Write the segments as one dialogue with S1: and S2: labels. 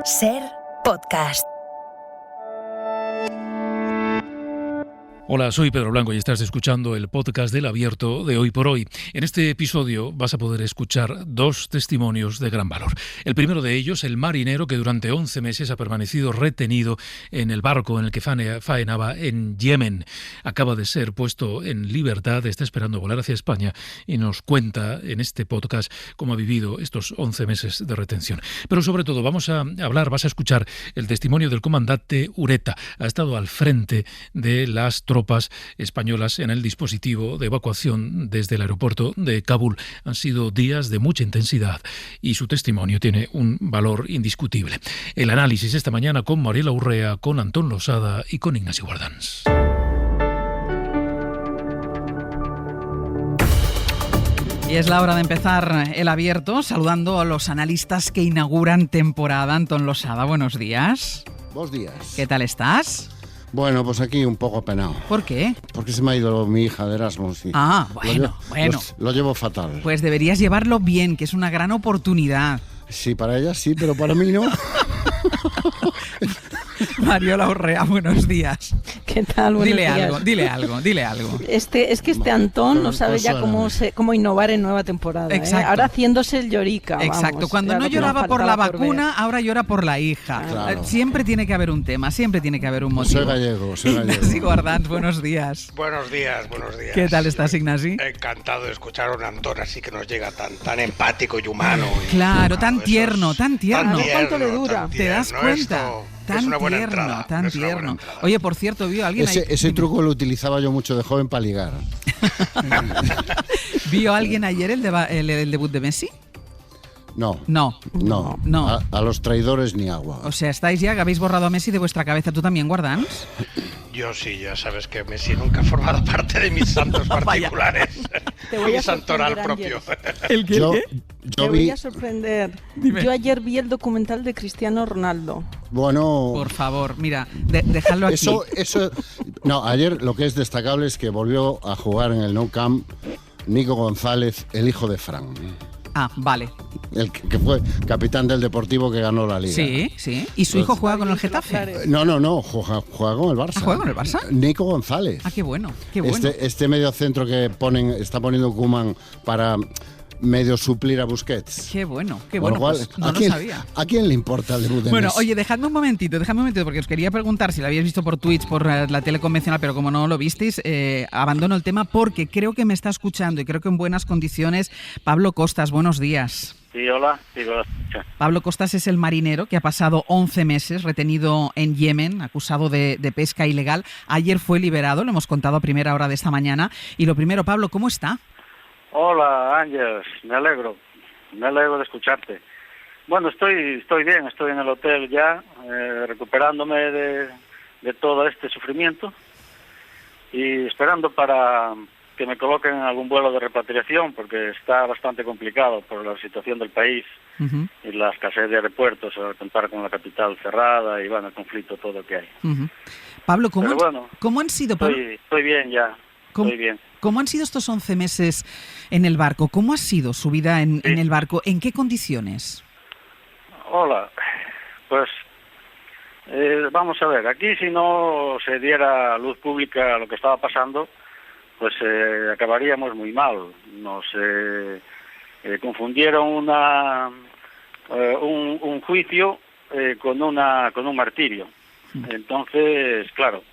S1: SER Podcast.
S2: Hola, soy Pedro Blanco y estás escuchando el podcast del Abierto de Hoy por Hoy. En este episodio vas a poder escuchar dos testimonios de gran valor. El primero de ellos, el marinero que durante 11 meses ha permanecido retenido en el barco en el que faenaba en Yemen. Acaba de ser puesto en libertad, está esperando volar hacia España y nos cuenta en este podcast cómo ha vivido estos 11 meses de retención. Pero sobre todo vas a escuchar el testimonio del comandante Ureta. Ha estado al frente de las tropas españolas en el dispositivo de evacuación desde el aeropuerto de Kabul. Han sido días de mucha intensidad y su testimonio tiene un valor indiscutible. El análisis esta mañana con Mariela Urrea, con Antón Losada y con Ignacio Guardans.
S3: Y es la hora de empezar el Abierto, saludando a los analistas que inauguran temporada. Antón Losada, buenos días.
S4: Buenos días.
S3: ¿Qué tal estás?
S4: Bueno, pues aquí un poco penado.
S3: ¿Por qué?
S4: Porque se me ha ido mi hija de Erasmus. Y
S3: bueno.
S4: Lo llevo fatal.
S3: Pues deberías llevarlo bien, que es una gran oportunidad.
S4: Sí, para ella sí, pero para mí no.
S3: Mariela Urrea, buenos días.
S5: ¿Qué tal? Buenos días.
S3: Dile algo.
S5: Es que Antón no sabe ya cómo innovar en nueva temporada.
S3: Exacto.
S5: Ahora haciéndose el llorica.
S3: Exacto.
S5: Vamos,
S3: cuando no lloraba por la vacuna, ahora llora por la hija.
S4: Claro.
S3: Siempre tiene que haber un tema, siempre tiene que haber un motivo.
S4: Soy gallego.
S3: Ignacio Guardans, buenos días.
S6: Buenos días.
S3: ¿Qué tal estás, Ignasi?
S6: Encantado de escuchar a un Antón así que nos llega tan empático y humano.
S3: Claro, tan tierno.
S5: ¿Cuánto le dura?
S3: ¿Te das cuenta?
S6: Es una buena entrada.
S3: Tan tierno. Oye, por cierto, ¿vio alguien
S4: ese truco lo utilizaba yo mucho de joven para ligar.
S3: ¿Vio alguien ayer el debut de Messi?
S4: No. A los traidores ni agua.
S3: O sea, habéis borrado a Messi de vuestra cabeza. ¿Tú también, Guardans?
S6: Yo sí, ya sabes que Messi nunca ha formado parte de mis santos particulares.
S5: Te voy a
S6: santoral propio.
S5: ¿El
S3: qué?
S5: Te voy a sorprender.
S3: Dime.
S5: Yo ayer vi el documental de Cristiano Ronaldo.
S4: Bueno...
S3: Por favor, mira, dejadlo aquí.
S4: No, ayer lo que es destacable es que volvió a jugar en el Nou Camp Nico González, el hico de Fran.
S3: Ah, vale.
S4: El que fue capitán del Deportivo que ganó la Liga.
S3: Sí. ¿Y su hijo juega con el Getafe?
S4: No, juega con el Barça.
S3: ¿Ah, juega con el Barça?
S4: Nico González.
S3: Ah, qué bueno.
S4: Este medio centro que está poniendo Koeman para medio suplir a Busquets.
S3: Qué bueno.
S4: Pues
S3: no lo sabía.
S4: ¿A quién le importa el debut de
S3: Bueno,
S4: Messi?
S3: oye, dejadme un momentito, porque os quería preguntar si lo habíais visto por Twitch, por la tele convencional, pero como no lo visteis, abandono el tema porque creo que me está escuchando y creo que en buenas condiciones. Pablo Costas, buenos días.
S7: Sí, hola.
S3: Pablo Costas es el marinero que ha pasado 11 meses retenido en Yemen, acusado de pesca ilegal. Ayer fue liberado, lo hemos contado a primera hora de esta mañana. Y lo primero, Pablo, ¿cómo está?
S7: Hola, Ángel, me alegro de escucharte. Bueno, estoy bien, estoy en el hotel ya, recuperándome de todo este sufrimiento y esperando para que me coloquen en algún vuelo de repatriación, porque está bastante complicado por la situación del país y la escasez de aeropuertos, contar con la capital cerrada y bueno, el conflicto todo que hay.
S3: Pablo,
S7: ¿cómo
S3: han sido? Pablo?
S7: Estoy bien ya, estoy bien.
S3: ¿Cómo han sido estos 11 meses en el barco? ¿Cómo ha sido su vida en el barco? ¿En qué condiciones?
S7: Hola, pues vamos a ver, aquí si no se diera luz pública a lo que estaba pasando, pues acabaríamos muy mal. Nos confundieron un juicio con un martirio. Entonces, claro,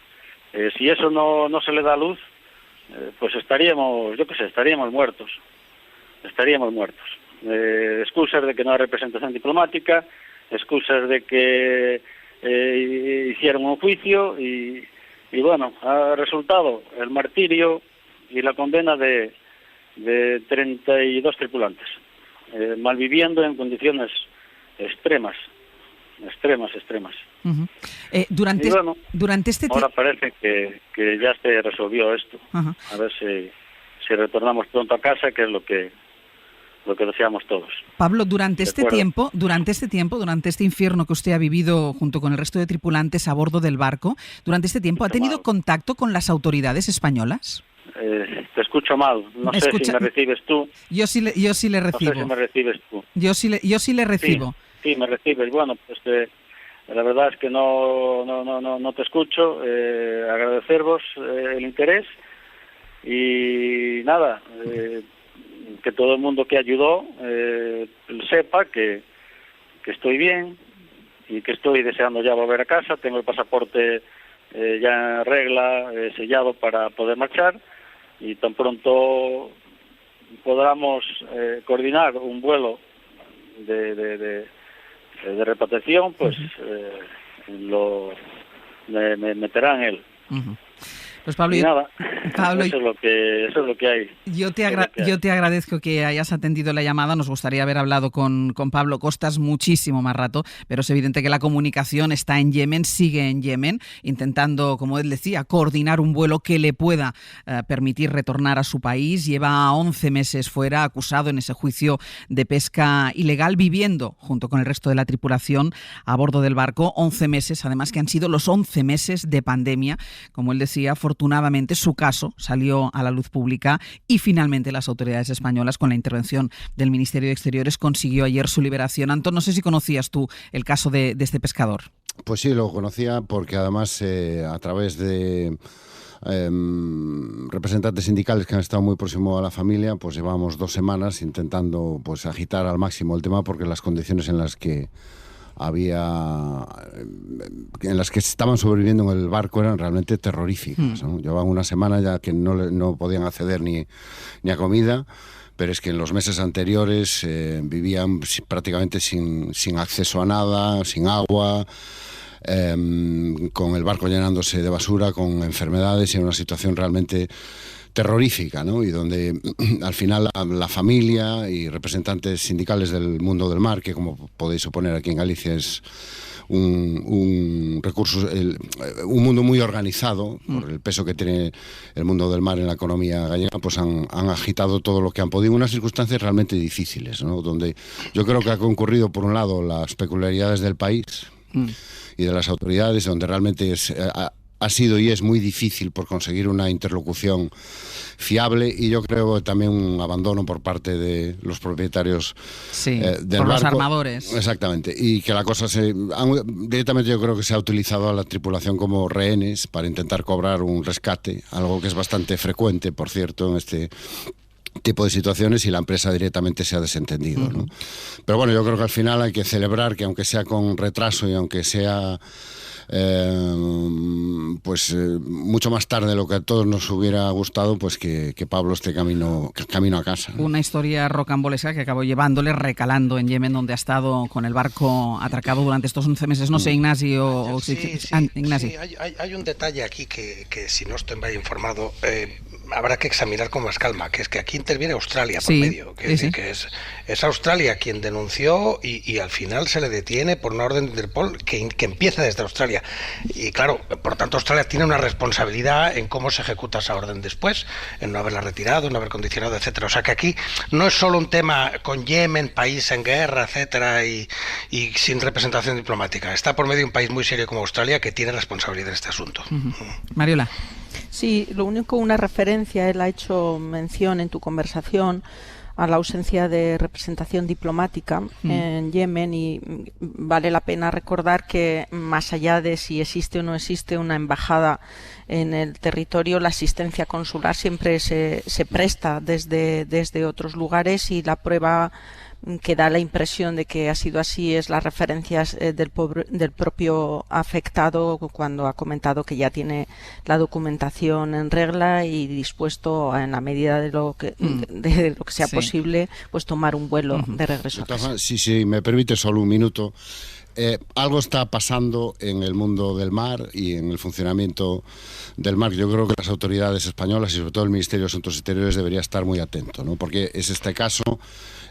S7: si eso no se le da luz, pues estaríamos muertos. Excusas de que no hay representación diplomática, excusas de que hicieron un juicio y bueno, ha resultado el martirio y la condena de 32 tripulantes, malviviendo en condiciones extremas.
S3: Durante este
S7: ahora parece que ya se resolvió esto. A ver si retornamos pronto a casa, que es lo que deseamos todos.
S3: Pablo, durante este infierno que usted ha vivido junto con el resto de tripulantes a bordo del barco, durante este tiempo, ¿ha tenido contacto con las autoridades españolas?
S7: Te escucho mal. No sé si me recibes tú.
S3: Yo sí le recibo.
S7: No sé si me recibes tú.
S3: Yo sí le recibo.
S7: Sí, me recibes. Bueno, pues La verdad es que no te escucho. Agradecervos el interés y nada, que todo el mundo que ayudó sepa que estoy bien y que estoy deseando ya volver a casa. Tengo el pasaporte ya en regla, sellado para poder marchar, y tan pronto podamos coordinar un vuelo de repatriación, pues me meterá en él.
S3: Uh-huh. Pues Pablo,
S7: eso es lo que hay.
S3: Yo te agradezco que hayas atendido la llamada. Nos gustaría haber hablado con Pablo Costas muchísimo más rato, pero es evidente que la comunicación está en Yemen, sigue en Yemen, intentando, como él decía, coordinar un vuelo que le pueda permitir retornar a su país. Lleva 11 meses fuera, acusado en ese juicio de pesca ilegal, viviendo junto con el resto de la tripulación a bordo del barco. 11 meses, además, que han sido los 11 meses de pandemia. Como él decía, afortunadamente su caso salió a la luz pública y finalmente las autoridades españolas, con la intervención del Ministerio de Exteriores, consiguió ayer su liberación. Antón, no sé si conocías tú el caso de este pescador.
S4: Pues sí, lo conocía porque además a través de representantes sindicales que han estado muy próximos a la familia, pues llevamos 2 semanas intentando pues agitar al máximo el tema, porque las condiciones en las que estaban sobreviviendo en el barco eran realmente terroríficas, ¿no? Llevaban una semana ya que no podían acceder ni a comida, pero es que en los meses anteriores vivían prácticamente sin acceso a nada, sin agua, con el barco llenándose de basura, con enfermedades, y en una situación realmente terrorífica, ¿no? Y donde al final la familia y representantes sindicales del mundo del mar, que como podéis suponer aquí en Galicia es un mundo muy organizado por el peso que tiene el mundo del mar en la economía gallega, pues han agitado todo lo que han podido, unas circunstancias realmente difíciles, ¿no? Donde yo creo que ha concurrido por un lado las peculiaridades del país y de las autoridades, donde realmente ha sido y es muy difícil por conseguir una interlocución fiable, y yo creo también un abandono por parte de los propietarios del
S3: por
S4: barco.
S3: Los armadores.
S4: Exactamente, y que la cosa directamente yo creo que se ha utilizado a la tripulación como rehenes para intentar cobrar un rescate, algo que es bastante frecuente, por cierto, en este tipo de situaciones, y la empresa directamente se ha desentendido, ¿no? Pero bueno, yo creo que al final hay que celebrar que, aunque sea con retraso y aunque sea mucho más tarde de lo que a todos nos hubiera gustado, pues que Pablo esté camino a casa, ¿no?
S3: Una historia rocambolesca que acabó llevándole recalando en Yemen, donde ha estado con el barco atracado durante estos 11 meses. No sé, Ignacio.
S6: Ignacio. Sí, hay un detalle aquí que si no estoy mal informado, habrá que examinar con más calma, que es que aquí interviene Australia por medio, que es Australia quien denunció y al final se le detiene por una orden de Interpol que empieza desde Australia. Y claro, por tanto Australia tiene una responsabilidad en cómo se ejecuta esa orden después, en no haberla retirado, en no haber condicionado, etcétera. O sea que aquí no es solo un tema con Yemen, país en guerra, etcétera, y sin representación diplomática. Está por medio un país muy serio como Australia que tiene responsabilidad en este asunto.
S3: Mariola.
S5: Sí, lo único, una referencia, él ha hecho mención en tu conversación a la ausencia de representación diplomática en Yemen, y vale la pena recordar que, más allá de si existe o no existe una embajada en el territorio, la asistencia consular siempre se presta desde otros lugares, y la prueba que da la impresión de que ha sido así es las referencias del propio afectado, cuando ha comentado que ya tiene la documentación en regla y dispuesto, en la medida de lo que sea posible, pues tomar un vuelo de regreso a casa.
S4: Sí, me permite solo un minuto. Algo está pasando en el mundo del mar y en el funcionamiento del mar. Yo creo que las autoridades españolas y sobre todo el Ministerio de Asuntos Exteriores debería estar muy atento, ¿no? Porque es este caso.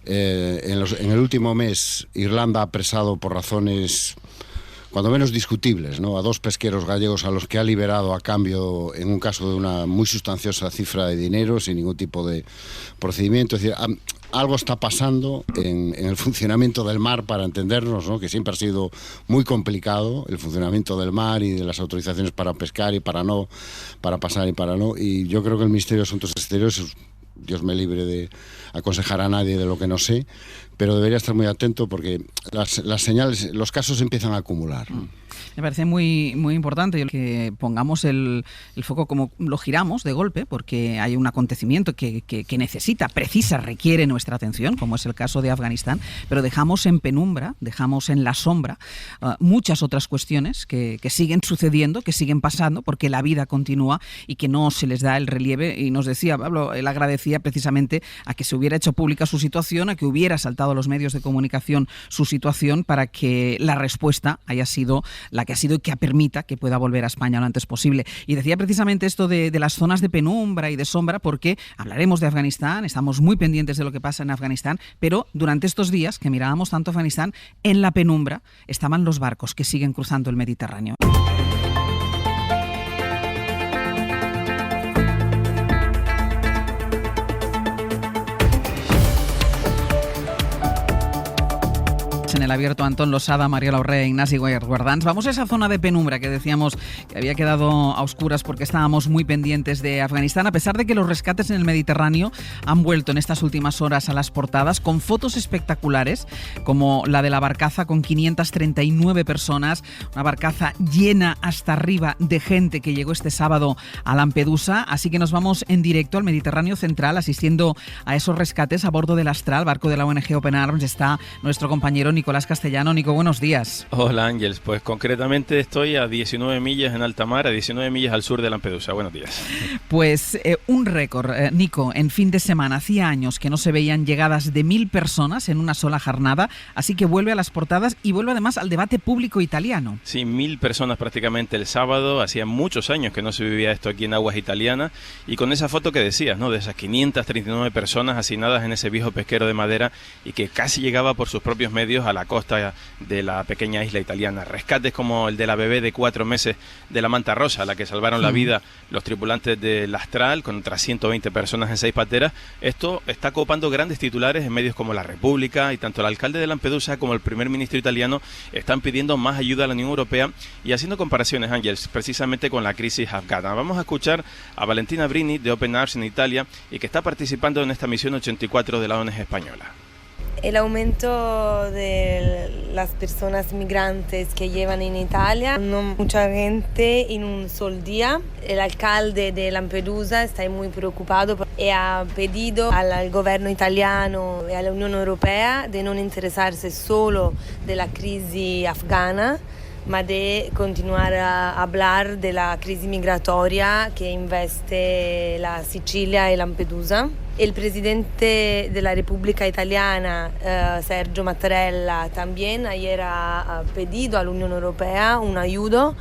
S4: En el último mes Irlanda ha apresado por razones cuando menos discutibles, ¿no?, a 2 pesqueros gallegos, a los que ha liberado a cambio, en un caso, de una muy sustanciosa cifra de dinero, sin ningún tipo de procedimiento. Es decir, algo está pasando en el funcionamiento del mar, para entendernos, ¿no?, que siempre ha sido muy complicado el funcionamiento del mar y de las autorizaciones para pescar y para pasar y para no. Y yo creo que el Ministerio de Asuntos Exteriores Dios me libre de aconsejar a nadie de lo que no sé, pero debería estar muy atento porque las señales, los casos empiezan a acumular.
S3: Me parece muy, muy importante que pongamos el foco, como lo giramos de golpe, porque hay un acontecimiento que precisa, requiere nuestra atención, como es el caso de Afganistán, pero dejamos en penumbra, dejamos en la sombra muchas otras cuestiones que siguen sucediendo, que siguen pasando, porque la vida continúa y que no se les da el relieve. Y nos decía Pablo, él agradecía precisamente a que se hubiera hecho pública su situación, a que hubiera saltado a los medios de comunicación su situación para que la respuesta haya sido la que ha sido y que permita que pueda volver a España lo antes posible. Y decía precisamente esto de las zonas de penumbra y de sombra, porque hablaremos de Afganistán, estamos muy pendientes de lo que pasa en Afganistán, pero durante estos días que mirábamos tanto Afganistán, en la penumbra estaban los barcos que siguen cruzando el Mediterráneo. En el abierto, Antón Losada, Mariela Urrea, Ignasi Guardans. Vamos a esa zona de penumbra que decíamos que había quedado a oscuras porque estábamos muy pendientes de Afganistán, a pesar de que los rescates en el Mediterráneo han vuelto en estas últimas horas a las portadas con fotos espectaculares, como la de la barcaza con 539 personas, una barcaza llena hasta arriba de gente que llegó este sábado a Lampedusa. Así que nos vamos en directo al Mediterráneo central asistiendo a esos rescates a bordo del Astral, barco de la ONG Open Arms. Está nuestro compañero Nicolás Castellano. Nico, buenos días.
S1: Hola Ángels, pues concretamente estoy a 19 millas en alta mar, a 19 millas al sur de Lampedusa. Buenos días.
S3: Pues un récord, Nico, en fin de semana. Hacía años que no se veían llegadas de 1.000 personas en una sola jornada, así que vuelve a las portadas y vuelve además al debate público italiano.
S1: Sí, 1.000 personas prácticamente el sábado. Hacía muchos años que no se vivía esto aquí en aguas italianas, y con esa foto que decías, ¿no?, de esas 539 personas hacinadas en ese viejo pesquero de madera y que casi llegaba por sus propios medios a la costa de la pequeña isla italiana. Rescates como el de la bebé de 4 meses de la Manta Rosa, a la que salvaron la vida los tripulantes del Astral, con otras 120 personas en 6 pateras. Esto está copando grandes titulares en medios como La República, y tanto el alcalde de Lampedusa como el primer ministro italiano están pidiendo más ayuda a la Unión Europea y haciendo comparaciones, Ángels, precisamente con la crisis afgana. Vamos a escuchar a Valentina Brini de Open Arms en Italia y que está participando en esta misión 84 de la ONG española.
S8: El aumento de las personas migrantes que llevan en Italia, no mucha gente en un solo día. El alcalde de Lampedusa está muy preocupado y ha pedido al gobierno italiano y a la Unión Europea de no interesarse solo de la crisis afgana, ma de continuar a hablar de la crisis migratoria que investe la Sicilia y Lampedusa. El presidente de la República Italiana, Sergio Mattarella, también ayer ha pedido a la Unión Europea un ayuda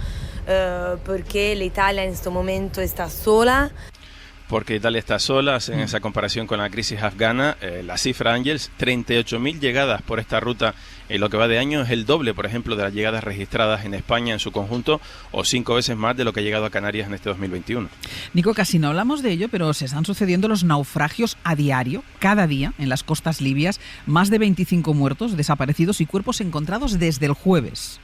S8: porque la Italia en este momento está sola.
S1: Porque Italia está sola, en esa comparación con la crisis afgana. La cifra, Ángels, 38.000 llegadas por esta ruta en lo que va de año, es el doble, por ejemplo, de las llegadas registradas en España en su conjunto, o 5 veces más de lo que ha llegado a Canarias en este 2021.
S3: Nico, casi no hablamos de ello, pero se están sucediendo los naufragios a diario, cada día, en las costas libias. Más de 25 muertos, desaparecidos y cuerpos encontrados desde el jueves.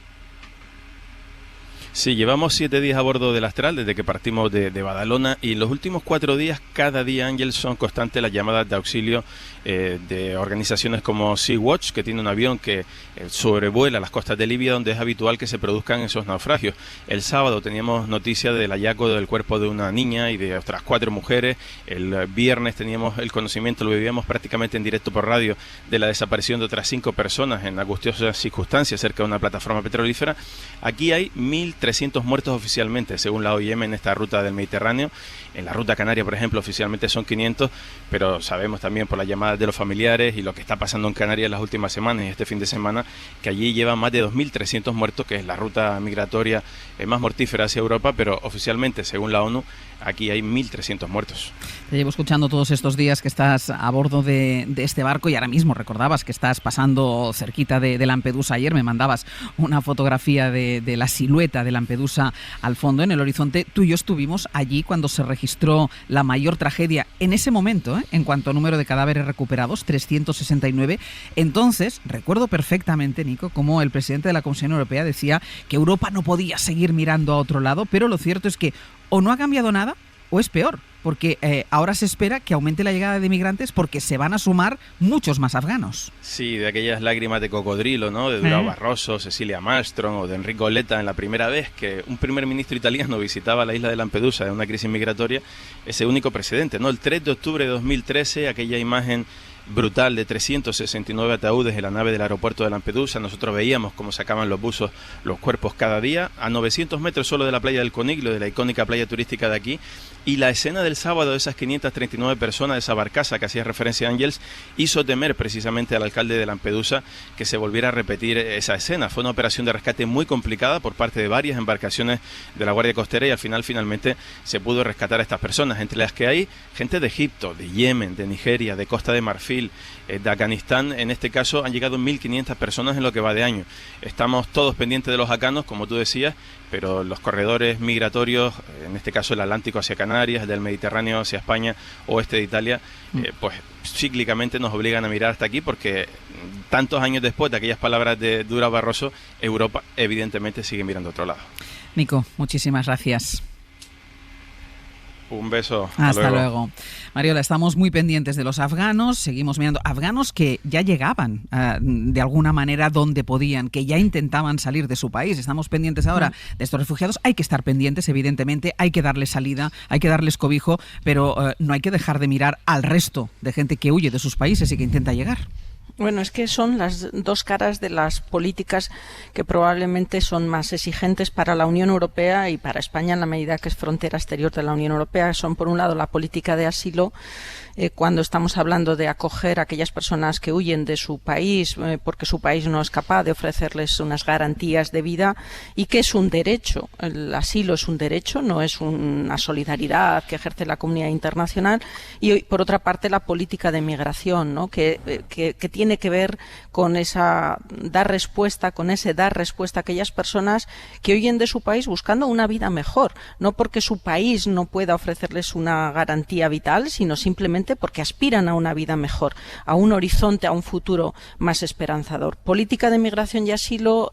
S1: Sí, llevamos 7 días a bordo del Astral desde que partimos de Badalona, y los últimos 4 días, cada día, Ángel, son constantes las llamadas de auxilio de organizaciones como Sea-Watch, que tiene un avión que sobrevuela las costas de Libia, donde es habitual que se produzcan esos naufragios. El sábado teníamos noticia del hallazgo del cuerpo de una niña y de otras 4 mujeres. El viernes teníamos el conocimiento, lo vivíamos prácticamente en directo por radio, de la desaparición de otras 5 personas en angustiosas circunstancias cerca de una plataforma petrolífera. Aquí hay 1.300 muertos oficialmente, según la OIM, en esta ruta del Mediterráneo. En la ruta canaria, por ejemplo, oficialmente son 500, pero sabemos también por las llamadas de los familiares y lo que está pasando en Canarias en las últimas semanas y este fin de semana, que allí llevan más de 2.300 muertos, que es la ruta migratoria más mortífera hacia Europa, pero oficialmente, según la ONU, aquí hay 1.300 muertos.
S3: Te llevo escuchando todos estos días que estás a bordo de este barco, y ahora mismo recordabas que estás pasando cerquita de Lampedusa. Ayer me mandabas una fotografía de la silueta de Lampedusa al fondo, en el horizonte. Tú y yo estuvimos allí cuando se registró la mayor tragedia en ese momento, en cuanto a número de cadáveres recuperados, 369. Entonces, recuerdo perfectamente, Nico, como el presidente de la Comisión Europea decía que Europa no podía seguir mirando a otro lado, pero lo cierto es que o no ha cambiado nada o es peor. porque ahora se espera que aumente la llegada de migrantes porque se van a sumar muchos más afganos.
S1: Sí, de aquellas lágrimas de cocodrilo, ¿no? De Durão Barroso, Cecilia Malmström o de Enrico Letta en la primera vez que un primer ministro italiano visitaba la isla de Lampedusa en una crisis migratoria, ese único precedente, ¿no? El 3 de octubre de 2013, aquella imagen brutal de 369 ataúdes en la nave del aeropuerto de Lampedusa. Nosotros veíamos cómo sacaban los buzos los cuerpos cada día, a 900 metros solo de la playa del Coniglio, de la icónica playa turística de aquí. Y la escena del sábado de esas 539 personas, de esa barcaza que hacía referencia a Ángels, hizo temer precisamente al alcalde de Lampedusa que se volviera a repetir esa escena. Fue una operación de rescate muy complicada por parte de varias embarcaciones de la Guardia Costera y al final finalmente se pudo rescatar a estas personas, entre las que hay gente de Egipto, de Yemen, de Nigeria, de Costa de Marfil, de Afganistán. En este caso han llegado 1.500 personas en lo que va de año. Estamos todos pendientes de los afganos, como tú decías, pero los corredores migratorios, en este caso el Atlántico hacia Canarias, del Mediterráneo hacia España, oeste de Italia, pues cíclicamente nos obligan a mirar hasta aquí, porque tantos años después de aquellas palabras de Durão Barroso, Europa evidentemente sigue mirando a otro lado.
S3: Nico, muchísimas gracias.
S1: Un beso.
S3: Hasta luego. Mariola, estamos muy pendientes de los afganos, seguimos mirando afganos que ya llegaban de alguna manera donde podían, que ya intentaban salir de su país. Estamos pendientes ahora de estos refugiados. Hay que estar pendientes, evidentemente, hay que darles salida, hay que darles cobijo, pero no hay que dejar de mirar al resto de gente que huye de sus países y que intenta llegar.
S5: Bueno, es que son las dos caras de las políticas que probablemente son más exigentes para la Unión Europea y para España en la medida que es frontera exterior de la Unión Europea. Son, por un lado, la política de asilo, cuando estamos hablando de acoger a aquellas personas que huyen de su país porque su país no es capaz de ofrecerles unas garantías de vida, y que es un derecho. El asilo es un derecho, no es una solidaridad que ejerce la comunidad internacional. Y, por otra parte, la política de migración, ¿no? que tiene que ver con ese dar respuesta a aquellas personas que huyen de su país buscando una vida mejor, no porque su país no pueda ofrecerles una garantía vital, sino simplemente porque aspiran a una vida mejor, a un horizonte, a un futuro más esperanzador. Política de migración y asilo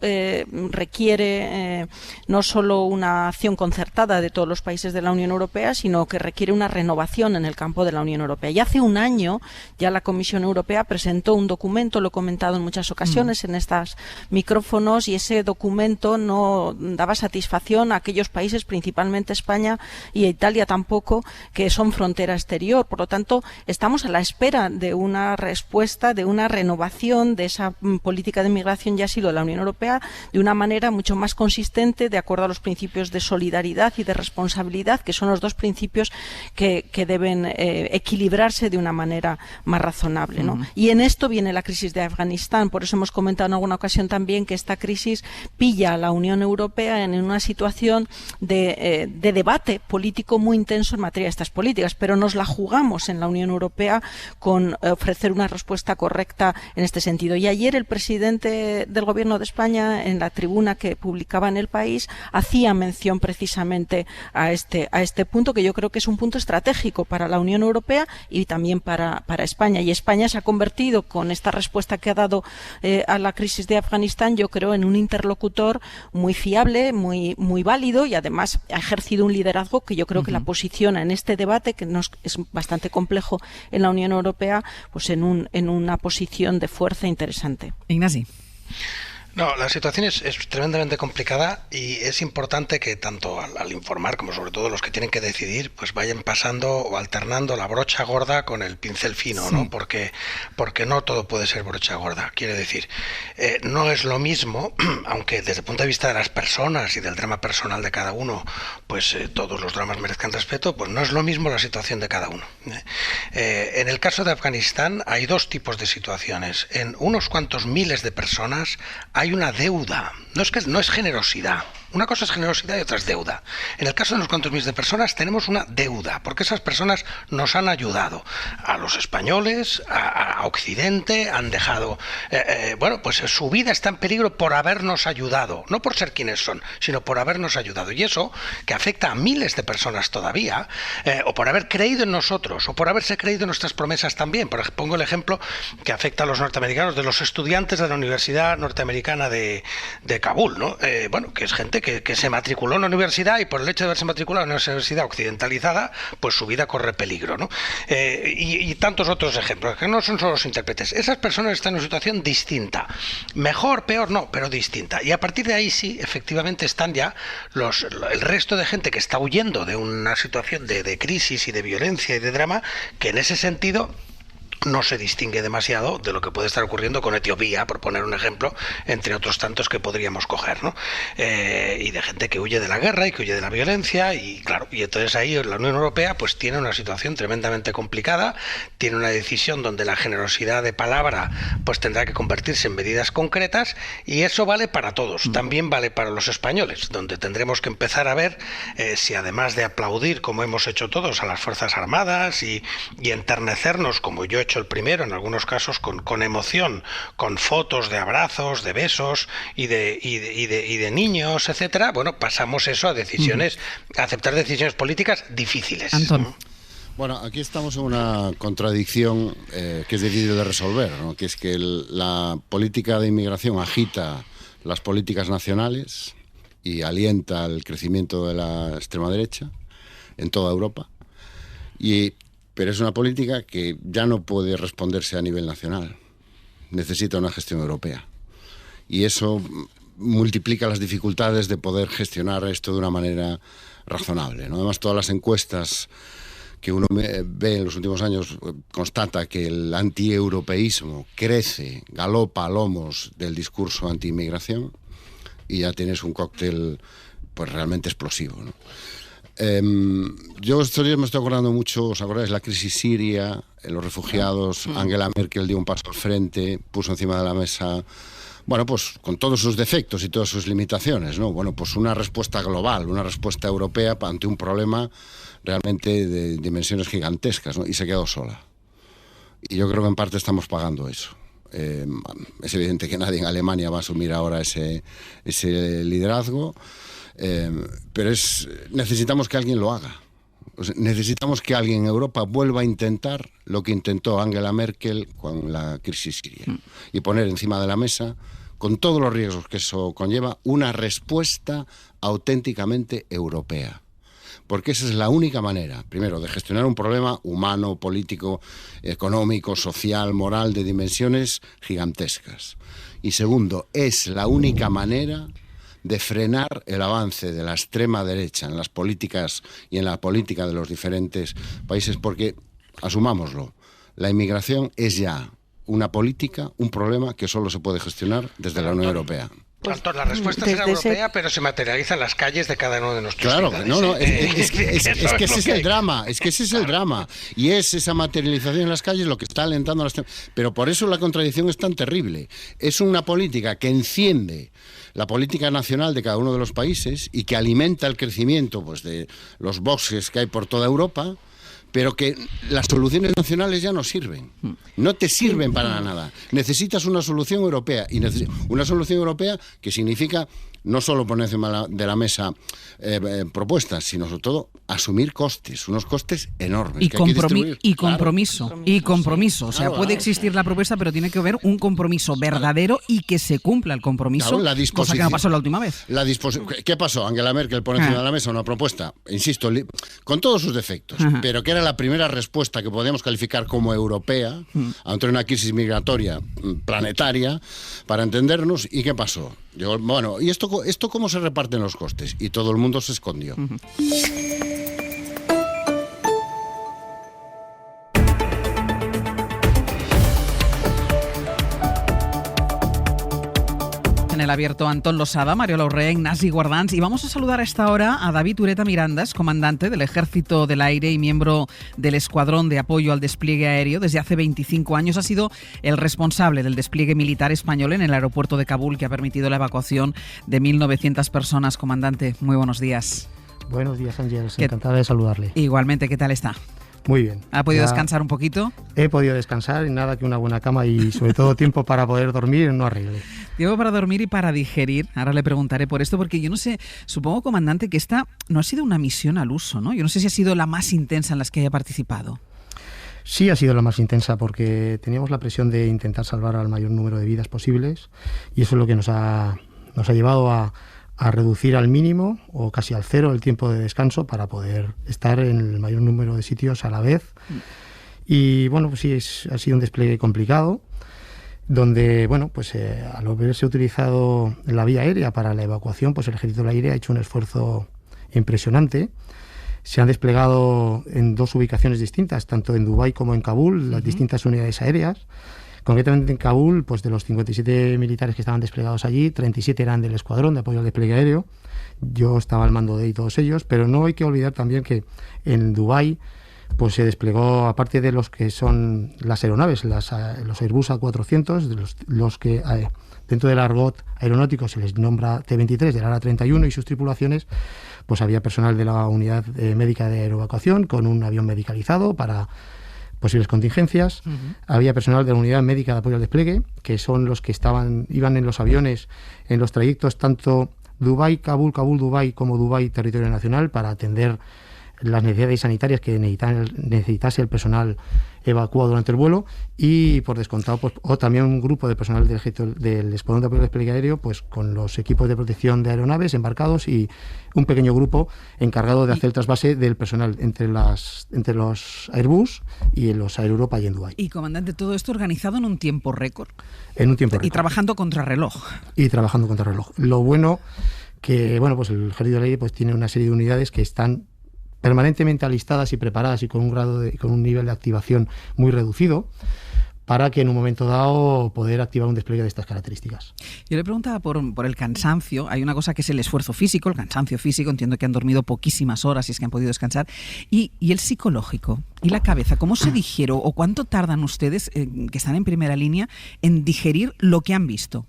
S5: requiere no solo una acción concertada de todos los países de la Unión Europea, sino que requiere una renovación en el campo de la Unión Europea. Y hace un año ya la Comisión Europea presentó un documento, lo he comentado en muchas ocasiones en estos micrófonos, y ese documento no daba satisfacción a aquellos países, principalmente España y Italia tampoco, que son frontera exterior. Por lo tanto, estamos a la espera de una respuesta, de una renovación de esa política de migración y asilo de la Unión Europea de una manera mucho más consistente, de acuerdo a los principios de solidaridad y de responsabilidad, que son los dos principios que deben equilibrarse de una manera más razonable, ¿no? Y en esto viene la crisis de Afganistán. Por eso hemos comentado en alguna ocasión también que esta crisis pilla a la Unión Europea en una situación de debate político muy intenso en materia de estas políticas, pero nos la jugamos en la Unión Europea con ofrecer una respuesta correcta en este sentido. Y ayer el presidente del Gobierno de España, en la tribuna que publicaba en El País, hacía mención precisamente a este punto, que yo creo que es un punto estratégico para la Unión Europea y también para España. Y España se ha convertido, con esta respuesta que ha dado a la crisis de Afganistán, yo creo, en un interlocutor muy fiable, muy válido, y además ha ejercido un liderazgo que yo creo que la posiciona en este debate, que es bastante complejo en la Unión Europea, pues en una posición de fuerza interesante.
S3: Ignasi.
S6: No, la situación es tremendamente complicada, y es importante que tanto al informar como sobre todo los que tienen que decidir, pues vayan pasando o alternando la brocha gorda con el pincel fino, ¿no? Porque no todo puede ser brocha gorda. Quiere decir, no es lo mismo, aunque desde el punto de vista de las personas y del drama personal de cada uno, pues todos los dramas merezcan respeto, pues no es lo mismo la situación de cada uno. En el caso de Afganistán hay dos tipos de situaciones. En unos cuantos miles de personas hay una deuda, no es generosidad. Una cosa es generosidad y otra es deuda. En el caso de unos cuantos miles de personas tenemos una deuda, porque esas personas nos han ayudado. A los españoles, a Occidente, han dejado... pues su vida está en peligro por habernos ayudado. No por ser quienes son, sino por habernos ayudado. Y eso, que afecta a miles de personas todavía, o por haber creído en nosotros, o por haberse creído en nuestras promesas también. Pongo el ejemplo que afecta a los norteamericanos, de los estudiantes de la Universidad Norteamericana de Kabul, ¿no? Que es gente que se matriculó en la universidad y por el hecho de haberse matriculado en una universidad occidentalizada, pues su vida corre peligro, ¿no? Y tantos otros ejemplos, que no son solo los intérpretes. Esas personas están en una situación distinta. Mejor, peor, no, pero distinta. Y a partir de ahí sí, efectivamente, están ya el resto de gente que está huyendo de una situación de crisis y de violencia y de drama, que en ese sentido no se distingue demasiado de lo que puede estar ocurriendo con Etiopía, por poner un ejemplo, entre otros tantos que podríamos coger, ¿no? Y de gente que huye de la guerra y que huye de la violencia, y claro, y entonces ahí la Unión Europea pues tiene una situación tremendamente complicada, tiene una decisión donde la generosidad de palabra pues tendrá que convertirse en medidas concretas, y eso vale para todos, también vale para los españoles, donde tendremos que empezar a ver si además de aplaudir, como hemos hecho todos, a las Fuerzas Armadas y enternecernos, como yo he hecho el primero, en algunos casos con emoción, con fotos de abrazos, de besos y de niños, etcétera, bueno, pasamos eso a decisiones, a aceptar decisiones políticas difíciles.
S3: Antón.
S4: Bueno, aquí estamos en una contradicción que es difícil de resolver, ¿no? Que es que la política de inmigración agita las políticas nacionales y alienta el crecimiento de la extrema derecha en toda Europa, pero es una política que ya no puede responderse a nivel nacional. Necesita una gestión europea. Y eso multiplica las dificultades de poder gestionar esto de una manera razonable, ¿no? Además, todas las encuestas que uno ve en los últimos años constata que el antieuropeísmo crece, galopa a lomos del discurso anti-inmigración, y ya tienes un cóctel pues realmente explosivo, ¿no? Yo estos días me estoy acordando mucho, ¿os acordáis? La crisis siria, los refugiados, Angela Merkel dio un paso al frente, puso encima de la mesa, bueno, pues con todos sus defectos y todas sus limitaciones, ¿no? Bueno, pues una respuesta global, una respuesta europea ante un problema realmente de dimensiones gigantescas, ¿no? Y se quedó sola. Y yo creo que en parte estamos pagando eso. Es evidente que nadie en Alemania va a asumir ahora ese liderazgo. Pero necesitamos que alguien lo haga. O sea, necesitamos que alguien en Europa vuelva a intentar lo que intentó Angela Merkel con la crisis siria y poner encima de la mesa, con todos los riesgos que eso conlleva, una respuesta auténticamente europea. Porque esa es la única manera, primero, de gestionar un problema humano, político, económico, social, moral, de dimensiones gigantescas. Y segundo, es la única manera de frenar el avance de la extrema derecha en las políticas y en la política de los diferentes países, porque, asumámoslo, la inmigración es ya una política, un problema que solo se puede gestionar desde la Unión Europea.
S6: Tanto la respuesta será europea, pero se materializa en las calles de cada uno de nuestros ciudades.
S4: Claro, es que ese es el drama, y es esa materialización en las calles lo que está alentando a las... Pero por eso la contradicción es tan terrible. Es una política que enciende la política nacional de cada uno de los países y que alimenta el crecimiento pues de los bosques que hay por toda Europa, pero que las soluciones nacionales ya no sirven. No te sirven para nada. Necesitas una solución europea, y una solución europea que significa no solo poner encima de la mesa propuestas, sino sobre todo asumir costes, unos costes enormes.
S3: Y compromiso. O sea, puede existir la propuesta, pero tiene que haber un compromiso verdadero y que se cumpla el compromiso, cosa que no pasó la última vez.
S4: ¿Qué pasó? Angela Merkel pone encima de la mesa una propuesta, insisto, con todos sus defectos, pero que era la primera respuesta que podíamos calificar como europea ante una crisis migratoria planetaria, para entendernos. ¿Y qué pasó? Bueno, ¿y esto cómo se reparten los costes? Y todo el mundo se escondió.
S3: En el abierto, Antón Losada, Mario Lauré, Ignasi Guardans, y vamos a saludar a esta hora a David Ureta Mirandas, comandante del Ejército del Aire y miembro del Escuadrón de Apoyo al Despliegue Aéreo. Desde hace 25 años ha sido el responsable del despliegue militar español en el aeropuerto de Kabul, que ha permitido la evacuación de 1.900 personas. Comandante, muy buenos días.
S9: Buenos días, Ángeles. Encantada de saludarle.
S3: Igualmente, ¿qué tal está?
S9: Muy bien.
S3: ¿Ha podido descansar un poquito?
S9: He podido descansar y nada que una buena cama y sobre todo tiempo para poder dormir no arregle.
S3: Tiempo para dormir y para digerir. Ahora le preguntaré por esto, porque yo no sé, supongo, comandante, que esta no ha sido una misión al uso, ¿no? Yo no sé si ha sido la más intensa en las que haya participado.
S9: Sí ha sido la más intensa porque teníamos la presión de intentar salvar al mayor número de vidas posibles y eso es lo que nos ha llevado a a reducir al mínimo o casi al cero el tiempo de descanso para poder estar en el mayor número de sitios a la vez. Y bueno, pues sí, ha sido un despliegue complicado, donde, bueno, pues al haberse utilizado la vía aérea para la evacuación, pues el Ejército del Aire ha hecho un esfuerzo impresionante. Se han desplegado en 2 ubicaciones distintas, tanto en Dubái como en Kabul, las distintas unidades aéreas. Concretamente en Kabul, pues de los 57 militares que estaban desplegados allí, 37 eran del escuadrón de apoyo al despliegue aéreo. Yo estaba al mando de todos ellos, pero no hay que olvidar también que en Dubái pues se desplegó, aparte de los que son las aeronaves, los Airbus A400, los que dentro del argot aeronáutico se les nombra T-23 del ARA 31 y sus tripulaciones, pues había personal de la unidad médica de aeroevacuación con un avión medicalizado para posibles contingencias. Había personal de la unidad médica de apoyo al despliegue, que son los que iban en los aviones en los trayectos tanto Dubái-Kabul, Kabul-Dubái como Dubái-Territorio Nacional para atender las necesidades sanitarias que necesitase el personal evacuado durante el vuelo, y por descontado pues, o también un grupo de personal del Escuadrón de Apoyo al Despliegue Aéreo pues con los equipos de protección de aeronaves embarcados, y un pequeño grupo encargado de hacer el trasvase del personal entre los Airbus y en los Air Europa y en Dubái.
S3: Y comandante, todo esto organizado en un tiempo récord.
S9: En un tiempo récord.
S3: Y trabajando contrarreloj.
S9: Lo bueno que, bueno, pues el Ejército del Aire pues tiene una serie de unidades que están permanentemente alistadas y preparadas y con un nivel de activación muy reducido para que en un momento dado poder activar un despliegue de estas características.
S3: Yo le preguntaba por el cansancio. Hay una cosa que es el esfuerzo físico, el cansancio físico. Entiendo que han dormido poquísimas horas y es que han podido descansar. Y el psicológico y la cabeza, ¿cómo se digiere o cuánto tardan ustedes, que están en primera línea, en digerir lo que han visto?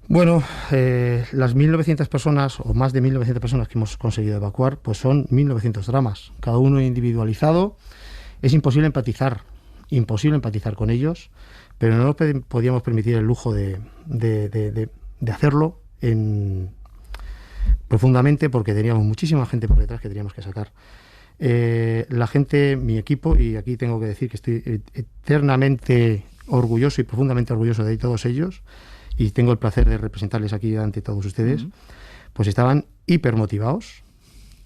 S9: Bueno, las 1.900 personas o más de 1.900 personas que hemos conseguido evacuar, pues son 1.900 dramas, cada uno individualizado. Es imposible empatizar con ellos, pero no nos podíamos permitir el lujo de hacerlo profundamente, porque teníamos muchísima gente por detrás que teníamos que sacar. La gente, mi equipo, y aquí tengo que decir que estoy eternamente orgulloso y profundamente orgulloso de todos ellos, y tengo el placer de representarles aquí ante todos ustedes, pues estaban hipermotivados,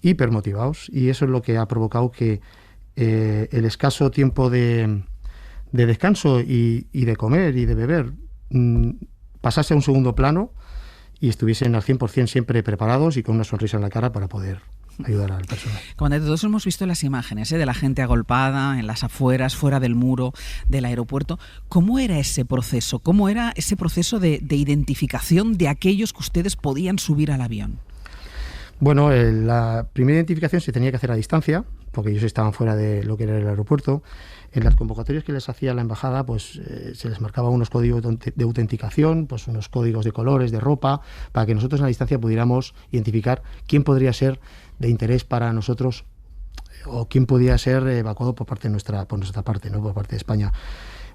S9: y eso es lo que ha provocado que el escaso tiempo de descanso y de comer y de beber pasase a un segundo plano y estuviesen al 100% siempre preparados y con una sonrisa en la cara para poder ayudar al personal.
S3: Comandante, todos hemos visto las imágenes de la gente agolpada en las afueras, fuera del muro del aeropuerto. ¿Cómo era ese proceso? ¿Cómo era ese proceso de identificación de aquellos que ustedes podían subir al avión?
S9: Bueno, la primera identificación se tenía que hacer a distancia, porque ellos estaban fuera de lo que era el aeropuerto. En las convocatorias que les hacía la embajada, pues se les marcaba unos códigos de autenticación, pues unos códigos de colores, de ropa, para que nosotros en la distancia pudiéramos identificar quién podría ser de interés para nosotros o quién podía ser evacuado por nuestra parte, ¿no? Por parte de España.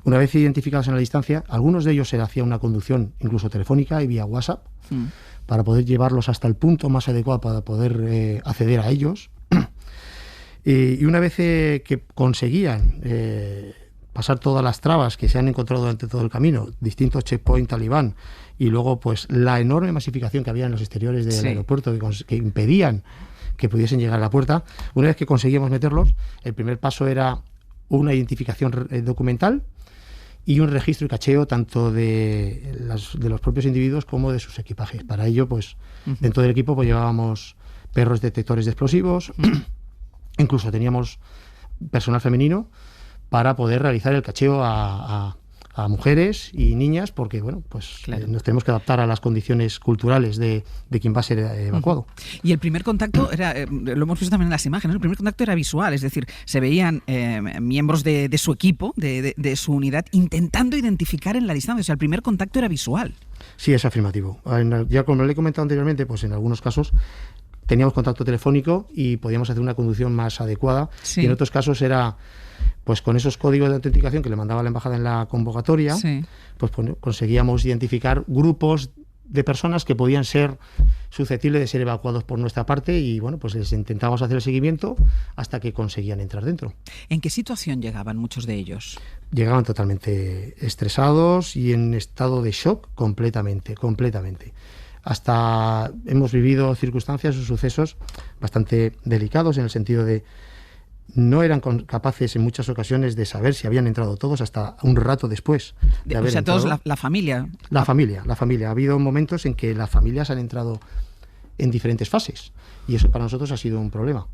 S9: Una vez identificados en la distancia, algunos de ellos se hacía una conducción incluso telefónica y vía WhatsApp para poder llevarlos hasta el punto más adecuado para poder acceder a ellos. Y una vez que conseguían pasar todas las trabas que se han encontrado durante todo el camino, distintos checkpoints talibán, y luego pues la enorme masificación que había en los exteriores del aeropuerto que impedían que pudiesen llegar a la puerta, una vez que conseguíamos meterlos, el primer paso era una identificación documental y un registro y cacheo tanto de los propios individuos como de sus equipajes. Para ello, pues dentro del equipo pues llevábamos perros detectores de explosivos, incluso teníamos personal femenino para poder realizar el cacheo a mujeres y niñas, porque bueno, pues nos tenemos que adaptar a las condiciones culturales de quien va a ser evacuado.
S3: Y el primer contacto era, lo hemos visto también en las imágenes, el primer contacto era visual, es decir, se veían miembros de su equipo, de su unidad, intentando identificar en la distancia, o sea, el primer contacto era visual.
S9: Sí, es afirmativo. Ya como le he comentado anteriormente, pues en algunos casos teníamos contacto telefónico y podíamos hacer una conducción más adecuada, y en otros casos era pues con esos códigos de autenticación que le mandaba la embajada en la convocatoria, pues conseguíamos identificar grupos de personas que podían ser susceptibles de ser evacuados por nuestra parte, y bueno, pues les intentábamos hacer el seguimiento hasta que conseguían entrar dentro.
S3: ¿En qué situación llegaban muchos de ellos?
S9: Llegaban totalmente estresados y en estado de shock completamente. hasta hemos vivido circunstancias o sucesos bastante delicados, en el sentido de no eran capaces en muchas ocasiones de saber si habían entrado todos hasta un rato después de haber entrado.
S3: Todos, la familia.
S9: La familia. Ha habido momentos en que las familias han entrado en diferentes fases y eso para nosotros ha sido un problema.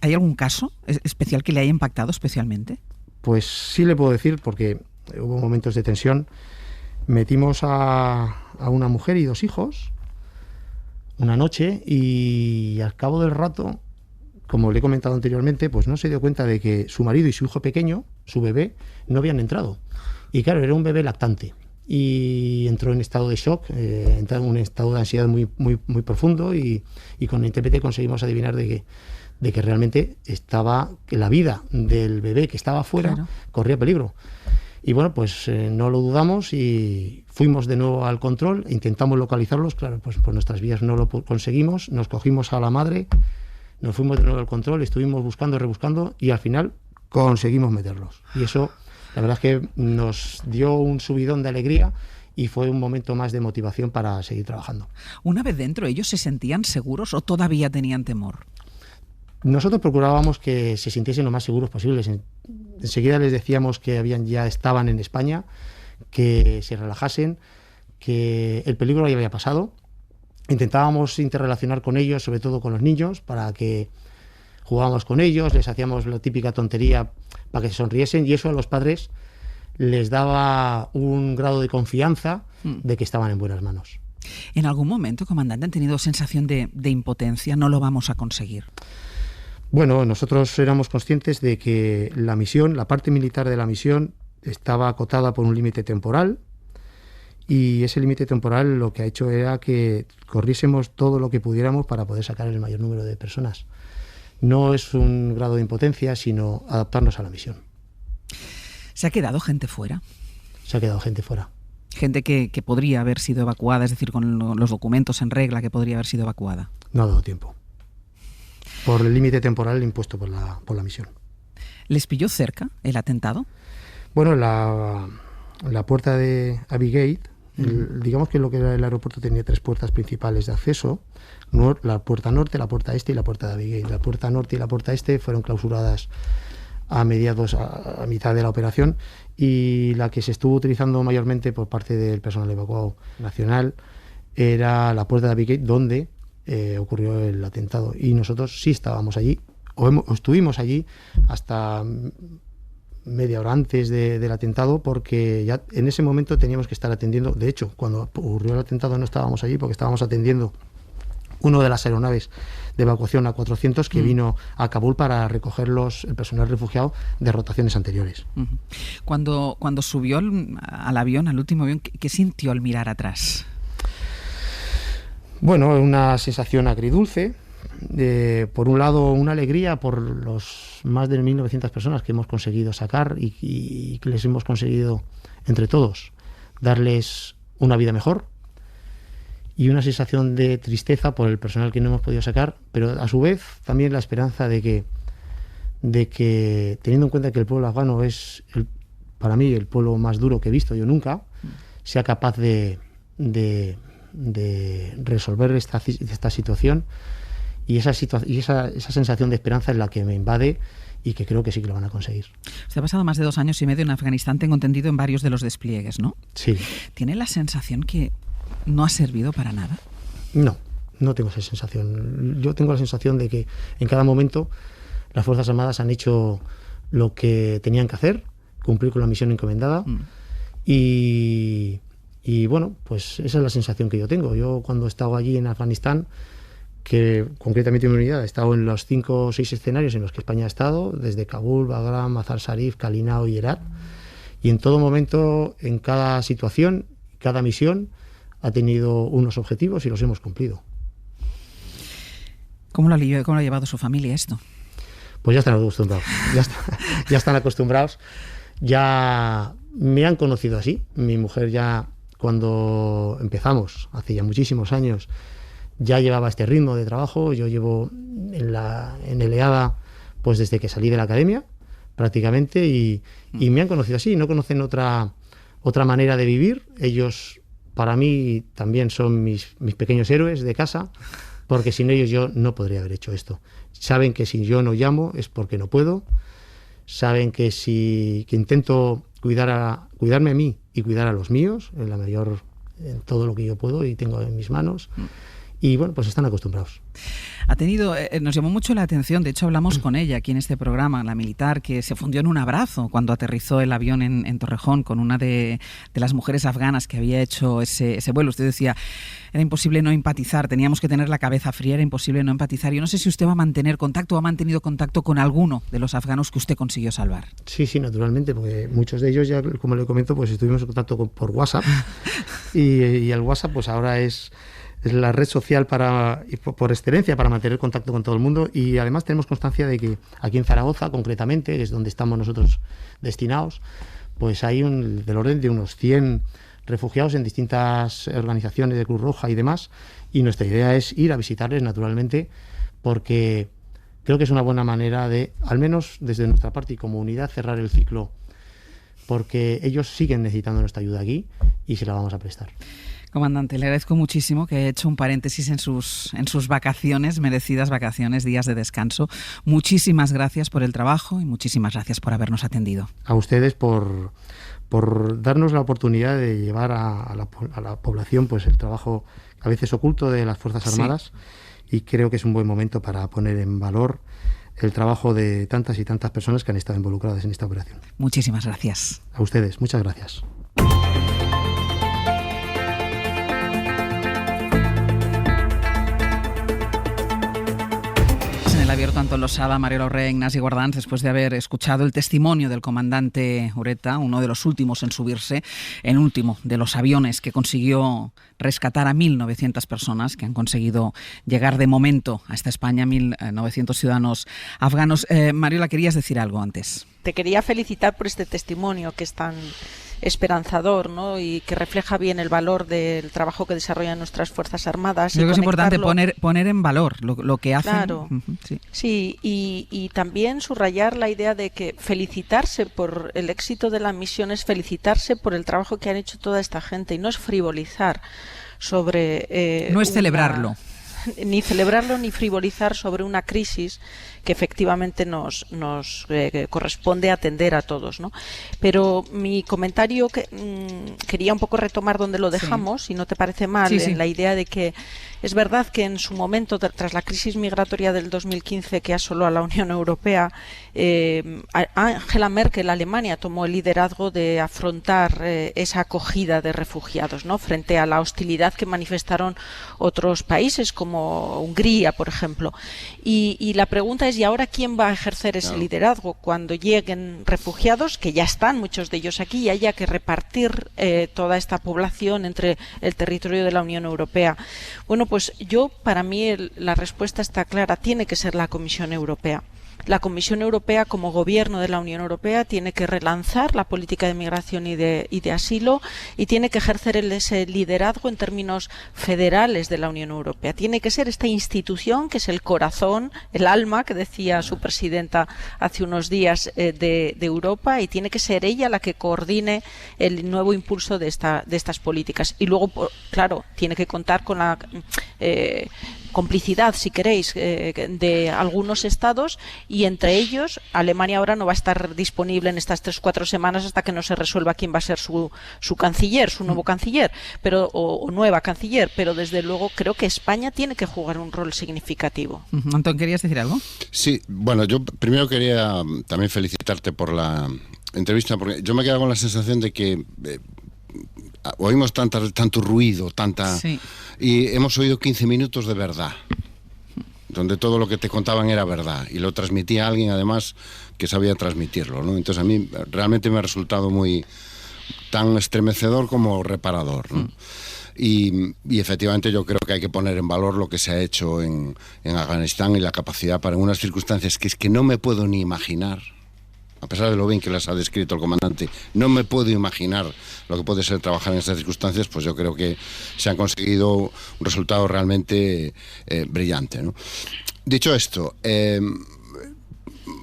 S3: ¿Hay algún caso especial que le haya impactado especialmente?
S9: Pues sí le puedo decir, porque hubo momentos de tensión. Metimos a una mujer y 2 hijos una noche y al cabo del rato, como le he comentado anteriormente, pues no se dio cuenta de que su marido y su hijo pequeño, su bebé, no habían entrado. Y claro, era un bebé lactante y entró en estado de shock, entró en un estado de ansiedad muy, muy, muy profundo y con el intérprete conseguimos adivinar de que realmente que la vida del bebé que estaba fuera, claro, corría peligro. Y bueno, pues no lo dudamos y fuimos de nuevo al control, intentamos localizarlos, claro, pues por nuestras vías no lo conseguimos, nos cogimos a la madre, nos fuimos de nuevo al control, estuvimos buscando, rebuscando y al final conseguimos meterlos. Y eso, la verdad es que nos dio un subidón de alegría y fue un momento más de motivación para seguir trabajando.
S3: Una vez dentro, ¿ellos se sentían seguros o todavía tenían temor?
S9: Nosotros procurábamos que se sintiesen lo más seguros posibles. Enseguida les decíamos que ya estaban en España, que se relajasen, que el peligro ya había pasado. Intentábamos interrelacionar con ellos, sobre todo con los niños, para que jugábamos con ellos, les hacíamos la típica tontería para que se sonriesen y eso a los padres les daba un grado de confianza de que estaban en buenas manos.
S3: ¿En algún momento, comandante, han tenido sensación de impotencia? No lo vamos a conseguir.
S9: Bueno, nosotros éramos conscientes de que la misión, la parte militar de la misión, estaba acotada por un límite temporal y ese límite temporal lo que ha hecho era que corriésemos todo lo que pudiéramos para poder sacar el mayor número de personas. No es un grado de impotencia, sino adaptarnos a la misión.
S3: ¿Se ha quedado gente fuera?
S9: Se ha quedado gente fuera.
S3: Gente que podría haber sido evacuada, es decir, con los documentos en regla, que podría haber sido evacuada.
S9: No ha dado tiempo. Por el límite temporal impuesto por la misión.
S3: ¿Les pilló cerca el atentado?
S9: Bueno, la puerta de Abbey Gate, digamos que lo que era el aeropuerto tenía 3 puertas principales de acceso, la puerta norte, la puerta este y la puerta de Abbey Gate. La puerta norte y la puerta este fueron clausuradas a mitad de la operación y la que se estuvo utilizando mayormente por parte del personal evacuado nacional era la puerta de Abbey Gate, donde ocurrió el atentado y nosotros sí estábamos allí o estuvimos allí hasta media hora antes del atentado, porque ya en ese momento teníamos que estar atendiendo. De hecho, cuando ocurrió el atentado no estábamos allí porque estábamos atendiendo una de las aeronaves de evacuación A400 que vino a Kabul para recoger el personal refugiado de rotaciones anteriores.
S3: Cuando subió al avión, al último avión, ¿qué sintió al mirar atrás?
S9: Bueno, una sensación agridulce. Por un lado, una alegría por los más de 1.900 personas que hemos conseguido sacar y que les hemos conseguido, entre todos, darles una vida mejor. Y una sensación de tristeza por el personal que no hemos podido sacar, pero a su vez también la esperanza de que teniendo en cuenta que el pueblo afgano es, para mí, el pueblo más duro que he visto yo nunca, sea capaz de resolver esta situación. Y esa sensación de esperanza es la que me invade y que creo que sí que lo van a conseguir.
S3: Usted ha pasado más de 2 años y medio en Afganistán, tengo entendido, en varios de los despliegues, ¿no?
S9: Sí.
S3: ¿Tiene la sensación que no ha servido para nada?
S9: No tengo esa sensación. Yo tengo la sensación de que en cada momento las Fuerzas Armadas han hecho lo que tenían que hacer, cumplir con la misión encomendada y bueno, pues esa es la sensación que yo tengo. Yo cuando he estado allí en Afganistán, que concretamente mi unidad ha estado en los 5 o 6 escenarios en los que España ha estado, desde Kabul, Bagram, Mazar Sharif, Kalinao y Herat, y en todo momento, en cada situación, cada misión ha tenido unos objetivos y los hemos cumplido.
S3: ¿Cómo lo ha llevado su familia esto?
S9: Pues ya están acostumbrados, ya están acostumbrados, ya me han conocido así. Mi mujer ya, cuando empezamos, hace ya muchísimos años, ya llevaba este ritmo de trabajo. Yo llevo en el EADA pues desde que salí de la academia prácticamente y me han conocido así. No conocen otra manera de vivir. Ellos para mí también son mis pequeños héroes de casa, porque sin ellos yo no podría haber hecho esto. Saben que si yo no llamo es porque no puedo, saben que intento cuidarme a mí y cuidar a los míos en todo lo que yo puedo y tengo en mis manos. Y bueno, pues están acostumbrados.
S3: Nos llamó mucho la atención, de hecho hablamos con ella aquí en este programa, la militar que se fundió en un abrazo cuando aterrizó el avión en Torrejón con una de las mujeres afganas que había hecho ese vuelo. Usted decía, era imposible no empatizar, teníamos que tener la cabeza fría, era imposible no empatizar. Yo no sé si usted va a mantener contacto o ha mantenido contacto con alguno de los afganos que usted consiguió salvar.
S9: Sí, naturalmente, porque muchos de ellos ya, como le comento, pues estuvimos en contacto por WhatsApp y el WhatsApp pues ahora es la red social por excelencia para mantener contacto con todo el mundo, y además tenemos constancia de que aquí en Zaragoza, concretamente, que es donde estamos nosotros destinados, pues hay del orden de unos 100 refugiados en distintas organizaciones de Cruz Roja y demás, y nuestra idea es ir a visitarles naturalmente, porque creo que es una buena manera de, al menos desde nuestra parte y como unidad, cerrar el ciclo, porque ellos siguen necesitando nuestra ayuda aquí y se la vamos a prestar.
S3: Comandante, le agradezco muchísimo que haya hecho un paréntesis en sus vacaciones, merecidas vacaciones, días de descanso. Muchísimas gracias por el trabajo y muchísimas gracias por habernos atendido.
S9: A ustedes por darnos la oportunidad de llevar a la población pues el trabajo a veces oculto de las Fuerzas Armadas, sí. Y creo que es un buen momento para poner en valor el trabajo de tantas y tantas personas que han estado involucradas en esta operación.
S3: Muchísimas gracias.
S9: A ustedes, muchas gracias.
S3: El abierto Antón Losada, Mario Lauré, Ignasi Guardans, después de haber escuchado el testimonio del comandante Ureta, uno de los últimos en subirse, el último de los aviones que consiguió rescatar a 1.900 personas que han conseguido llegar de momento hasta España, 1.900 ciudadanos afganos. Mariola, ¿querías decir algo antes?
S5: Te quería felicitar por este testimonio que es tan esperanzador, ¿no? Y que refleja bien el valor del trabajo que desarrollan nuestras Fuerzas Armadas.
S3: Creo que es importante poner en valor lo que hacen.
S5: Claro, sí, y también subrayar la idea de que felicitarse por el éxito de la misión es felicitarse por el trabajo que han hecho toda esta gente, y no es frivolizar sobre...
S3: no es celebrarlo.
S5: Ni celebrarlo ni frivolizar sobre una crisis que efectivamente nos corresponde atender a todos, ¿no? Pero mi comentario quería un poco retomar donde lo dejamos, si no te parece mal, en la idea de que es verdad que en su momento, tras la crisis migratoria del 2015 que asoló a la Unión Europea, Angela Merkel, Alemania, tomó el liderazgo de afrontar esa acogida de refugiados, ¿no? Frente a la hostilidad que manifestaron otros países como Hungría, por ejemplo. Y la pregunta es, ¿y ahora quién va a ejercer ese liderazgo cuando lleguen refugiados, que ya están muchos de ellos aquí, y haya que repartir toda esta población entre el territorio de la Unión Europea? Bueno, pues para mí la respuesta está clara, tiene que ser la Comisión Europea. La Comisión Europea, como gobierno de la Unión Europea, tiene que relanzar la política de migración y de asilo, y tiene que ejercer ese liderazgo en términos federales de la Unión Europea. Tiene que ser esta institución que es el corazón, el alma, que decía su presidenta hace unos días, de Europa, y tiene que ser ella la que coordine el nuevo impulso de estas políticas. Y luego, claro, tiene que contar con la complicidad, si queréis, de algunos estados, y entre ellos Alemania ahora no va a estar disponible en estas 3-4 semanas hasta que no se resuelva quién va a ser su canciller, su nuevo canciller, o nueva canciller, pero desde luego creo que España tiene que jugar un rol significativo.
S3: Antón, ¿querías decir algo?
S4: Sí, bueno, yo primero quería también felicitarte por la entrevista, porque yo me he quedado con la sensación de que oímos tanto ruido,
S3: Sí.
S4: Y hemos oído 15 minutos de verdad, donde todo lo que te contaban era verdad, y lo transmitía alguien además que sabía transmitirlo, ¿no? Entonces a mí realmente me ha resultado tan estremecedor como reparador, ¿no? Y efectivamente yo creo que hay que poner en valor lo que se ha hecho en Afganistán, y la capacidad para, en unas circunstancias que es que no me puedo ni imaginar, a pesar de lo bien que las ha descrito el comandante, no me puedo imaginar lo que puede ser trabajar en estas circunstancias. Pues yo creo que se han conseguido un resultado realmente brillante, ¿no? Dicho esto,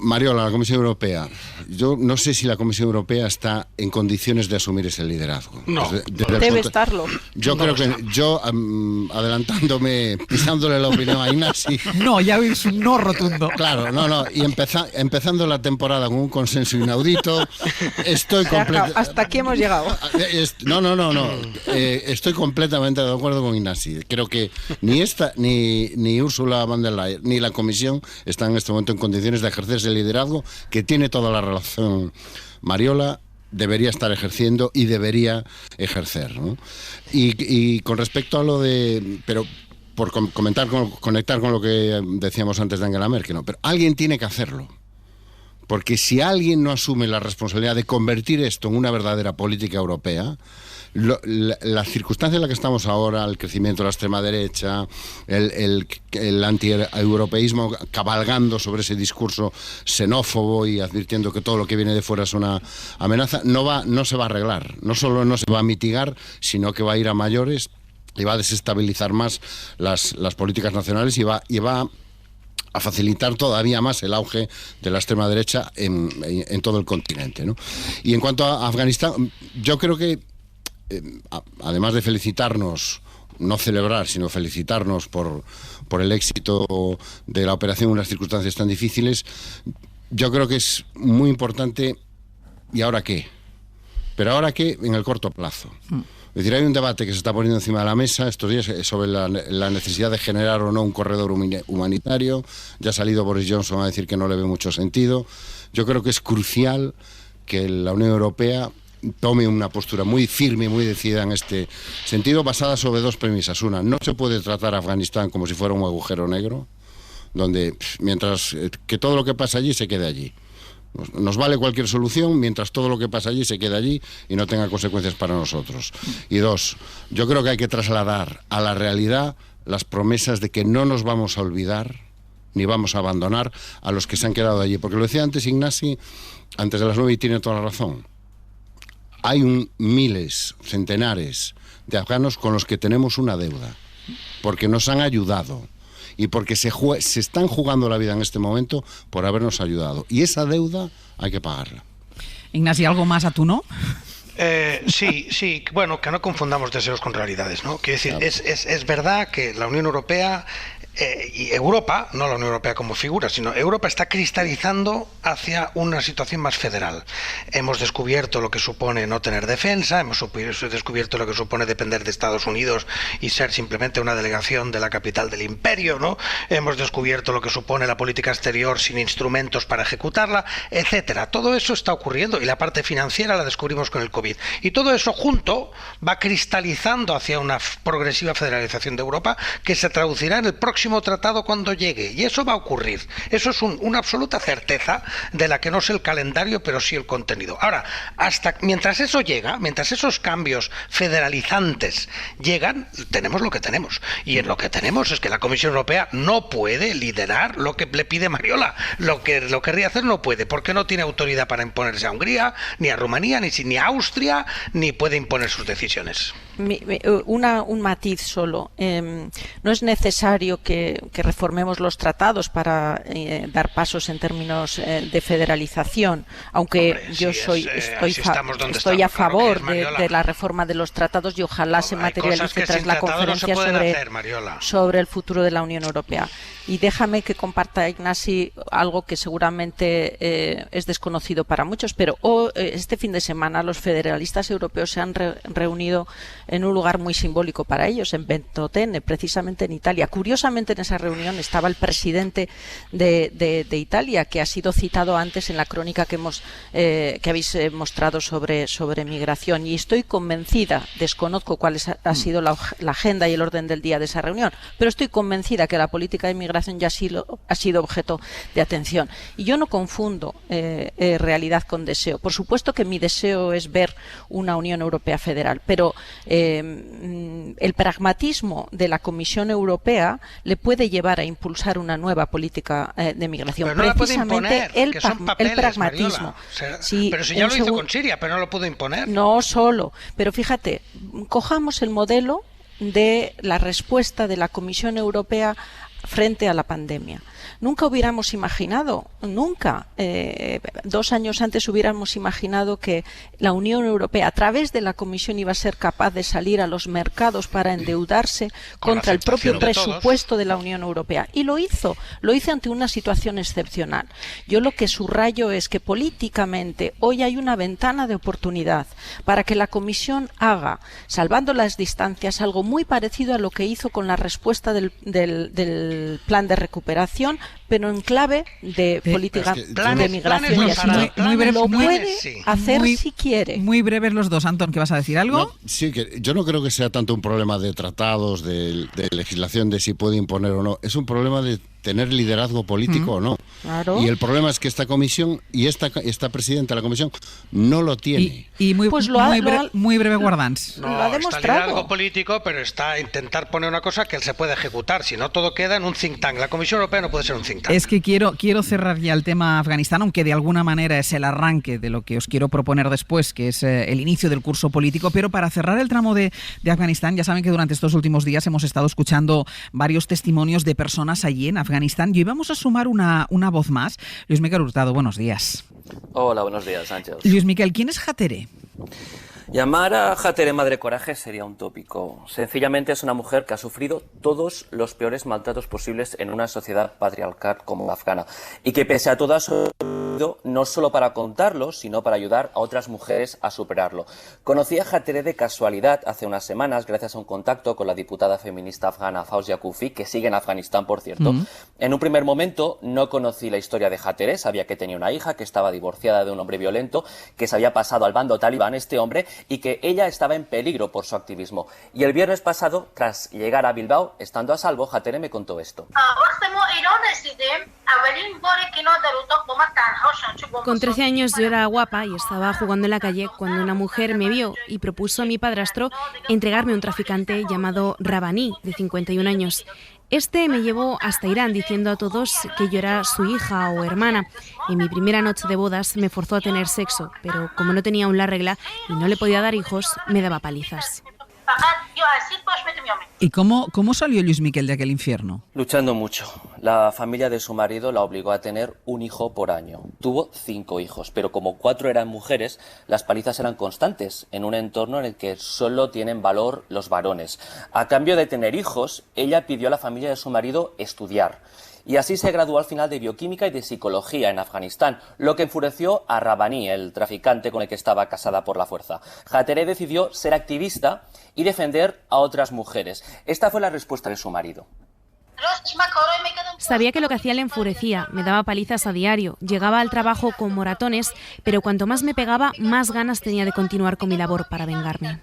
S4: Mariola, la Comisión Europea. Yo no sé si la Comisión Europea está en condiciones de asumir ese liderazgo.
S5: No, debe estarlo.
S4: Yo creo que adelantándome, pisándole la opinión a Ignasi.
S3: No, ya es un no rotundo.
S4: Claro, no. Y empezando la temporada con un consenso inaudito, estoy completamente...
S5: Hasta aquí hemos llegado.
S4: No. Estoy completamente de acuerdo con Ignasi. Creo que ni esta, ni Ursula von der Leyen, ni la Comisión están en este momento en condiciones de ejercer ese liderazgo que tiene toda la relación. Mariola debería estar ejerciendo y debería ejercer, ¿no? Y con respecto a lo de... Pero por conectar con lo que decíamos antes de Angela Merkel, ¿no? Pero alguien tiene que hacerlo. Porque si alguien no asume la responsabilidad de convertir esto en una verdadera política europea, la circunstancia en la que estamos ahora, el crecimiento de la extrema derecha, el anti-europeísmo cabalgando sobre ese discurso xenófobo y advirtiendo que todo lo que viene de fuera es una amenaza, no se va a arreglar. No solo no se va a mitigar, sino que va a ir a mayores y va a desestabilizar más las políticas nacionales y va a facilitar todavía más el auge de la extrema derecha en todo el continente, ¿no? Y en cuanto a Afganistán, yo creo que además de felicitarnos, no celebrar, sino felicitarnos por el éxito de la operación en unas circunstancias tan difíciles, yo creo que es muy importante. ¿Y ahora qué? Pero ahora qué en el corto plazo. Es decir, hay un debate que se está poniendo encima de la mesa estos días sobre la necesidad de generar o no un corredor humanitario. Ya ha salido Boris Johnson a decir que no le ve mucho sentido. Yo creo que es crucial que la Unión Europea tome una postura muy firme y muy decidida en este sentido, basada sobre dos premisas. Una, no se puede tratar a Afganistán como si fuera un agujero negro, donde mientras que todo lo que pasa allí se quede allí. Nos vale cualquier solución mientras todo lo que pasa allí se quede allí y no tenga consecuencias para nosotros. Y dos, yo creo que hay que trasladar a la realidad las promesas de que no nos vamos a olvidar ni vamos a abandonar a los que se han quedado allí. Porque lo decía antes Ignasi, antes de las 9, y tiene toda la razón. Hay miles, centenares de afganos con los que tenemos una deuda, porque nos han ayudado y porque se están jugando la vida en este momento por habernos ayudado. Y esa deuda hay que pagarla.
S3: Ignasi, ¿algo más a tú no?
S6: Sí, bueno, que no confundamos deseos con realidades, ¿no? Quiero decir, claro. Es verdad que la Unión Europea y Europa, no la Unión Europea como figura, sino Europa está cristalizando hacia una situación más federal. Hemos descubierto lo que supone no tener defensa, hemos descubierto lo que supone depender de Estados Unidos y ser simplemente una delegación de la capital del imperio, ¿no? Hemos descubierto lo que supone la política exterior sin instrumentos para ejecutarla, etcétera. Todo eso está ocurriendo y la parte financiera la descubrimos con el COVID. Y todo eso junto va cristalizando hacia una progresiva federalización de Europa que se traducirá en el próximo tratado cuando llegue, y eso va a ocurrir. Eso es una absoluta certeza de la que no sé el calendario, pero sí el contenido. Ahora, mientras eso llega, mientras esos cambios federalizantes llegan, tenemos lo que tenemos. Y en lo que tenemos es que la Comisión Europea no puede liderar lo que le pide Mariola. Lo querría hacer no puede, porque no tiene autoridad para imponerse a Hungría, ni a Rumanía, ni a Austria, ni puede imponer sus decisiones.
S5: Un matiz solo. No es necesario que reformemos los tratados para dar pasos en términos de federalización, aunque yo estoy a favor de la reforma de los tratados y ojalá se materialice tras la conferencia sobre el futuro de la Unión Europea. Y déjame que comparta, Ignasi, algo que seguramente es desconocido para muchos, pero este fin de semana los federalistas europeos se han reunido en un lugar muy simbólico para ellos, en Ventotene, precisamente en Italia. Curiosamente, en esa reunión estaba el presidente de Italia, que ha sido citado antes en la crónica que habéis mostrado sobre migración, y estoy convencida, desconozco cuál ha sido la agenda y el orden del día de esa reunión, pero estoy convencida que la política de inmigración ya ha sido objeto de atención. Y yo no confundo realidad con deseo. Por supuesto que mi deseo es ver una Unión Europea federal, pero el pragmatismo de la Comisión Europea le puede llevar a impulsar una nueva política de migración.
S6: Pero no
S5: precisamente
S6: la puede imponer, que son papeles,
S5: el pragmatismo.
S6: Sí, pero si ya lo hizo con Siria, pero no lo pudo imponer.
S5: No solo, pero fíjate, cojamos el modelo de la respuesta de la Comisión Europea frente a la pandemia. Nunca hubiéramos imaginado, 2 años antes hubiéramos imaginado que la Unión Europea, a través de la Comisión, iba a ser capaz de salir a los mercados para endeudarse contra el propio presupuesto de la Unión Europea. Y lo hizo ante una situación excepcional. Yo lo que subrayo es que políticamente hoy hay una ventana de oportunidad para que la Comisión haga, salvando las distancias, algo muy parecido a lo que hizo con la respuesta del plan de recuperación, pero en clave de política de migración. Lo puede hacer si quiere.
S3: Muy breves los dos. Antón, ¿qué vas a decir? ¿Algo?
S4: No, sí, que yo no creo que sea tanto un problema de tratados, de legislación, de si puede imponer o no. Es un problema de tener liderazgo político o no.
S5: Claro.
S4: Y el problema es que esta comisión y esta presidenta de la comisión no lo tiene.
S3: Y muy breve, Guardans.
S6: No,
S5: lo ha demostrado.
S6: Está liderazgo político, pero está a intentar poner una cosa que él se puede ejecutar. Si no, todo queda en un think tank. La Comisión Europea no puede ser un think tank.
S3: Es que quiero cerrar ya el tema Afganistán, aunque de alguna manera es el arranque de lo que os quiero proponer después, que es el inicio del curso político. Pero para cerrar el tramo de Afganistán, ya saben que durante estos últimos días hemos estado escuchando varios testimonios de personas allí en Afganistán. Y hoy vamos a sumar una voz más. Luis Miquel Hurtado, buenos días.
S10: Hola, buenos días, Sánchez.
S3: Luis Miquel, ¿quién es Hatere?
S10: Llamar a Hatere Madre Coraje sería un tópico. Sencillamente es una mujer que ha sufrido todos los peores maltratos posibles en una sociedad patriarcal como la afgana y que pese a todo ha sobrevivido no solo para contarlo, sino para ayudar a otras mujeres a superarlo. Conocí a Hatere de casualidad hace unas semanas gracias a un contacto con la diputada feminista afgana Fauzia Kufi, que sigue en Afganistán, por cierto. En un primer momento no conocí la historia de Hatere, sabía que tenía una hija, que estaba divorciada de un hombre violento, que se había pasado al bando talibán este hombre, y que ella estaba en peligro por su activismo. Y el viernes pasado, tras llegar a Bilbao, estando a salvo, Hatere me contó esto.
S11: Con 13 años yo era guapa y estaba jugando en la calle cuando una mujer me vio y propuso a mi padrastro entregarme a un traficante llamado Rabbani, de 51 años. Este me llevó hasta Irán diciendo a todos que yo era su hija o hermana. En mi primera noche de bodas me forzó a tener sexo, pero como no tenía aún la regla y no le podía dar hijos, me daba palizas.
S3: ¿Y cómo salió Luis Miquel de aquel infierno?
S10: Luchando mucho. La familia de su marido la obligó a tener un hijo por año. Tuvo 5 hijos, pero como 4 eran mujeres, las palizas eran constantes, en un entorno en el que solo tienen valor los varones. A cambio de tener hijos, ella pidió a la familia de su marido estudiar. Y así se graduó al final de bioquímica y de psicología en Afganistán, lo que enfureció a Rabbani, el traficante con el que estaba casada por la fuerza. Hatere decidió ser activista y defender a otras mujeres. Esta fue la respuesta de su marido.
S11: Sabía que lo que hacía le enfurecía, me daba palizas a diario, llegaba al trabajo con moratones, pero cuanto más me pegaba, más ganas tenía de continuar con mi labor para vengarme.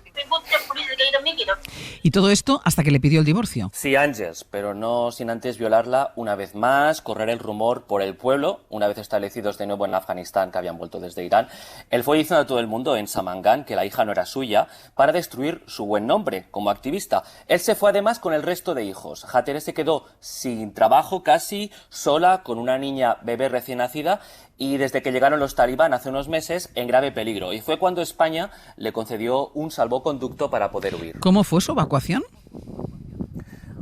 S3: Y todo esto hasta que le pidió el divorcio.
S10: Sí, Ángels, pero no sin antes violarla una vez más, correr el rumor por el pueblo, una vez establecidos de nuevo en Afganistán, que habían vuelto desde Irán. Él fue diciendo a todo el mundo en Samangan que la hija no era suya para destruir su buen nombre como activista. Él se fue además con el resto de hijos. Hatere se quedó sin trabajo, casi sola, con una niña bebé recién nacida, y desde que llegaron los talibán hace unos meses en grave peligro. Y fue cuando España le concedió un salvoconducto para poder huir.
S3: ¿Cómo fue su evacuación?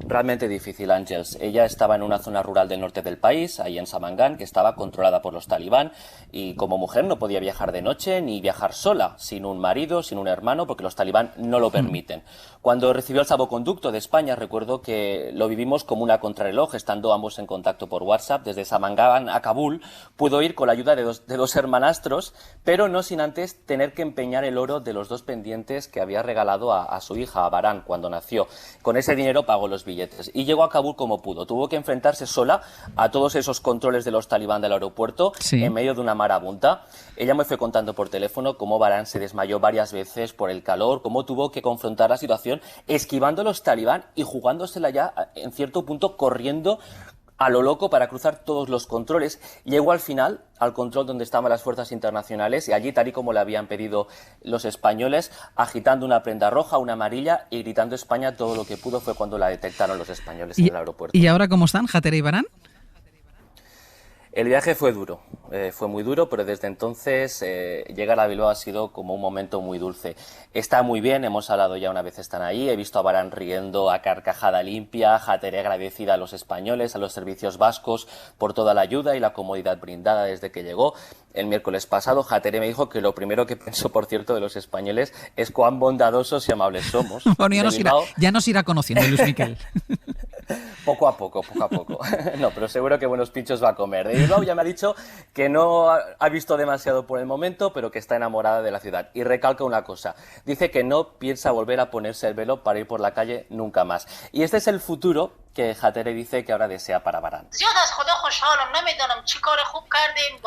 S10: Realmente difícil, Ángels. Ella estaba en una zona rural del norte del país, ahí en Samangan, que estaba controlada por los talibán, y como mujer no podía viajar de noche ni viajar sola, sin un marido, sin un hermano, porque los talibán no lo permiten. Cuando recibió el salvoconducto de España, recuerdo que lo vivimos como una contrarreloj, estando ambos en contacto por WhatsApp. Desde Samangan a Kabul pudo ir con la ayuda de dos hermanastros, pero no sin antes tener que empeñar el oro de los 2 pendientes que había regalado a su hija, a Baran, cuando nació. Con ese dinero pagó los billetes. Y llegó a Kabul como pudo. Tuvo que enfrentarse sola a todos esos controles de los talibán del aeropuerto, en medio de una marabunta. Ella me fue contando por teléfono cómo Baran se desmayó varias veces por el calor, cómo tuvo que confrontar la situación esquivando a los talibán y jugándosela ya, en cierto punto, corriendo a lo loco para cruzar todos los controles. Llegó al final al control donde estaban las fuerzas internacionales y allí, tal y como le habían pedido los españoles, agitando una prenda roja, una amarilla y gritando España todo lo que pudo, fue cuando la detectaron los españoles en el aeropuerto.
S3: ¿Y ahora cómo están Hatere y Baran?
S10: El viaje fue duro, fue muy duro, pero desde entonces llegar a Bilbao ha sido como un momento muy dulce. Está muy bien, hemos hablado ya una vez están ahí, he visto a Varane riendo a carcajada limpia, Hateré agradecida a los españoles, a los servicios vascos por toda la ayuda y la comodidad brindada desde que llegó. El miércoles pasado Hateré me dijo que lo primero que pensó, por cierto, de los españoles es cuán bondadosos y amables somos.
S3: Bueno, ya nos irá conociendo, Luis Miquel.
S10: Poco a poco. No, pero seguro que buenos pinchos va a comer. De Bilbao ya me ha dicho que no ha visto demasiado por el momento, pero que está enamorada de la ciudad. Y recalca una cosa, dice que no piensa volver a ponerse el velo para ir por la calle nunca más. Y este es el futuro que Hateré dice que ahora desea para Varane.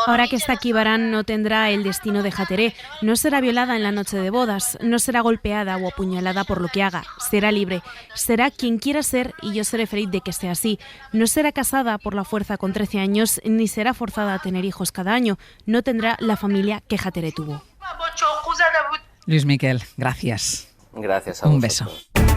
S11: Ahora que está aquí, Varane no tendrá el destino de Hateré. No será violada en la noche de bodas, no será golpeada o apuñalada por lo que haga. Será libre, será quien quiera ser y yo seré feliz de que sea así. No será casada por la fuerza con 13 años ni será forzada a tener hijos cada año. No tendrá la familia que Hateré tuvo.
S3: Luis Miquel, gracias.
S10: Gracias a
S3: Un
S10: vosotros.
S3: beso.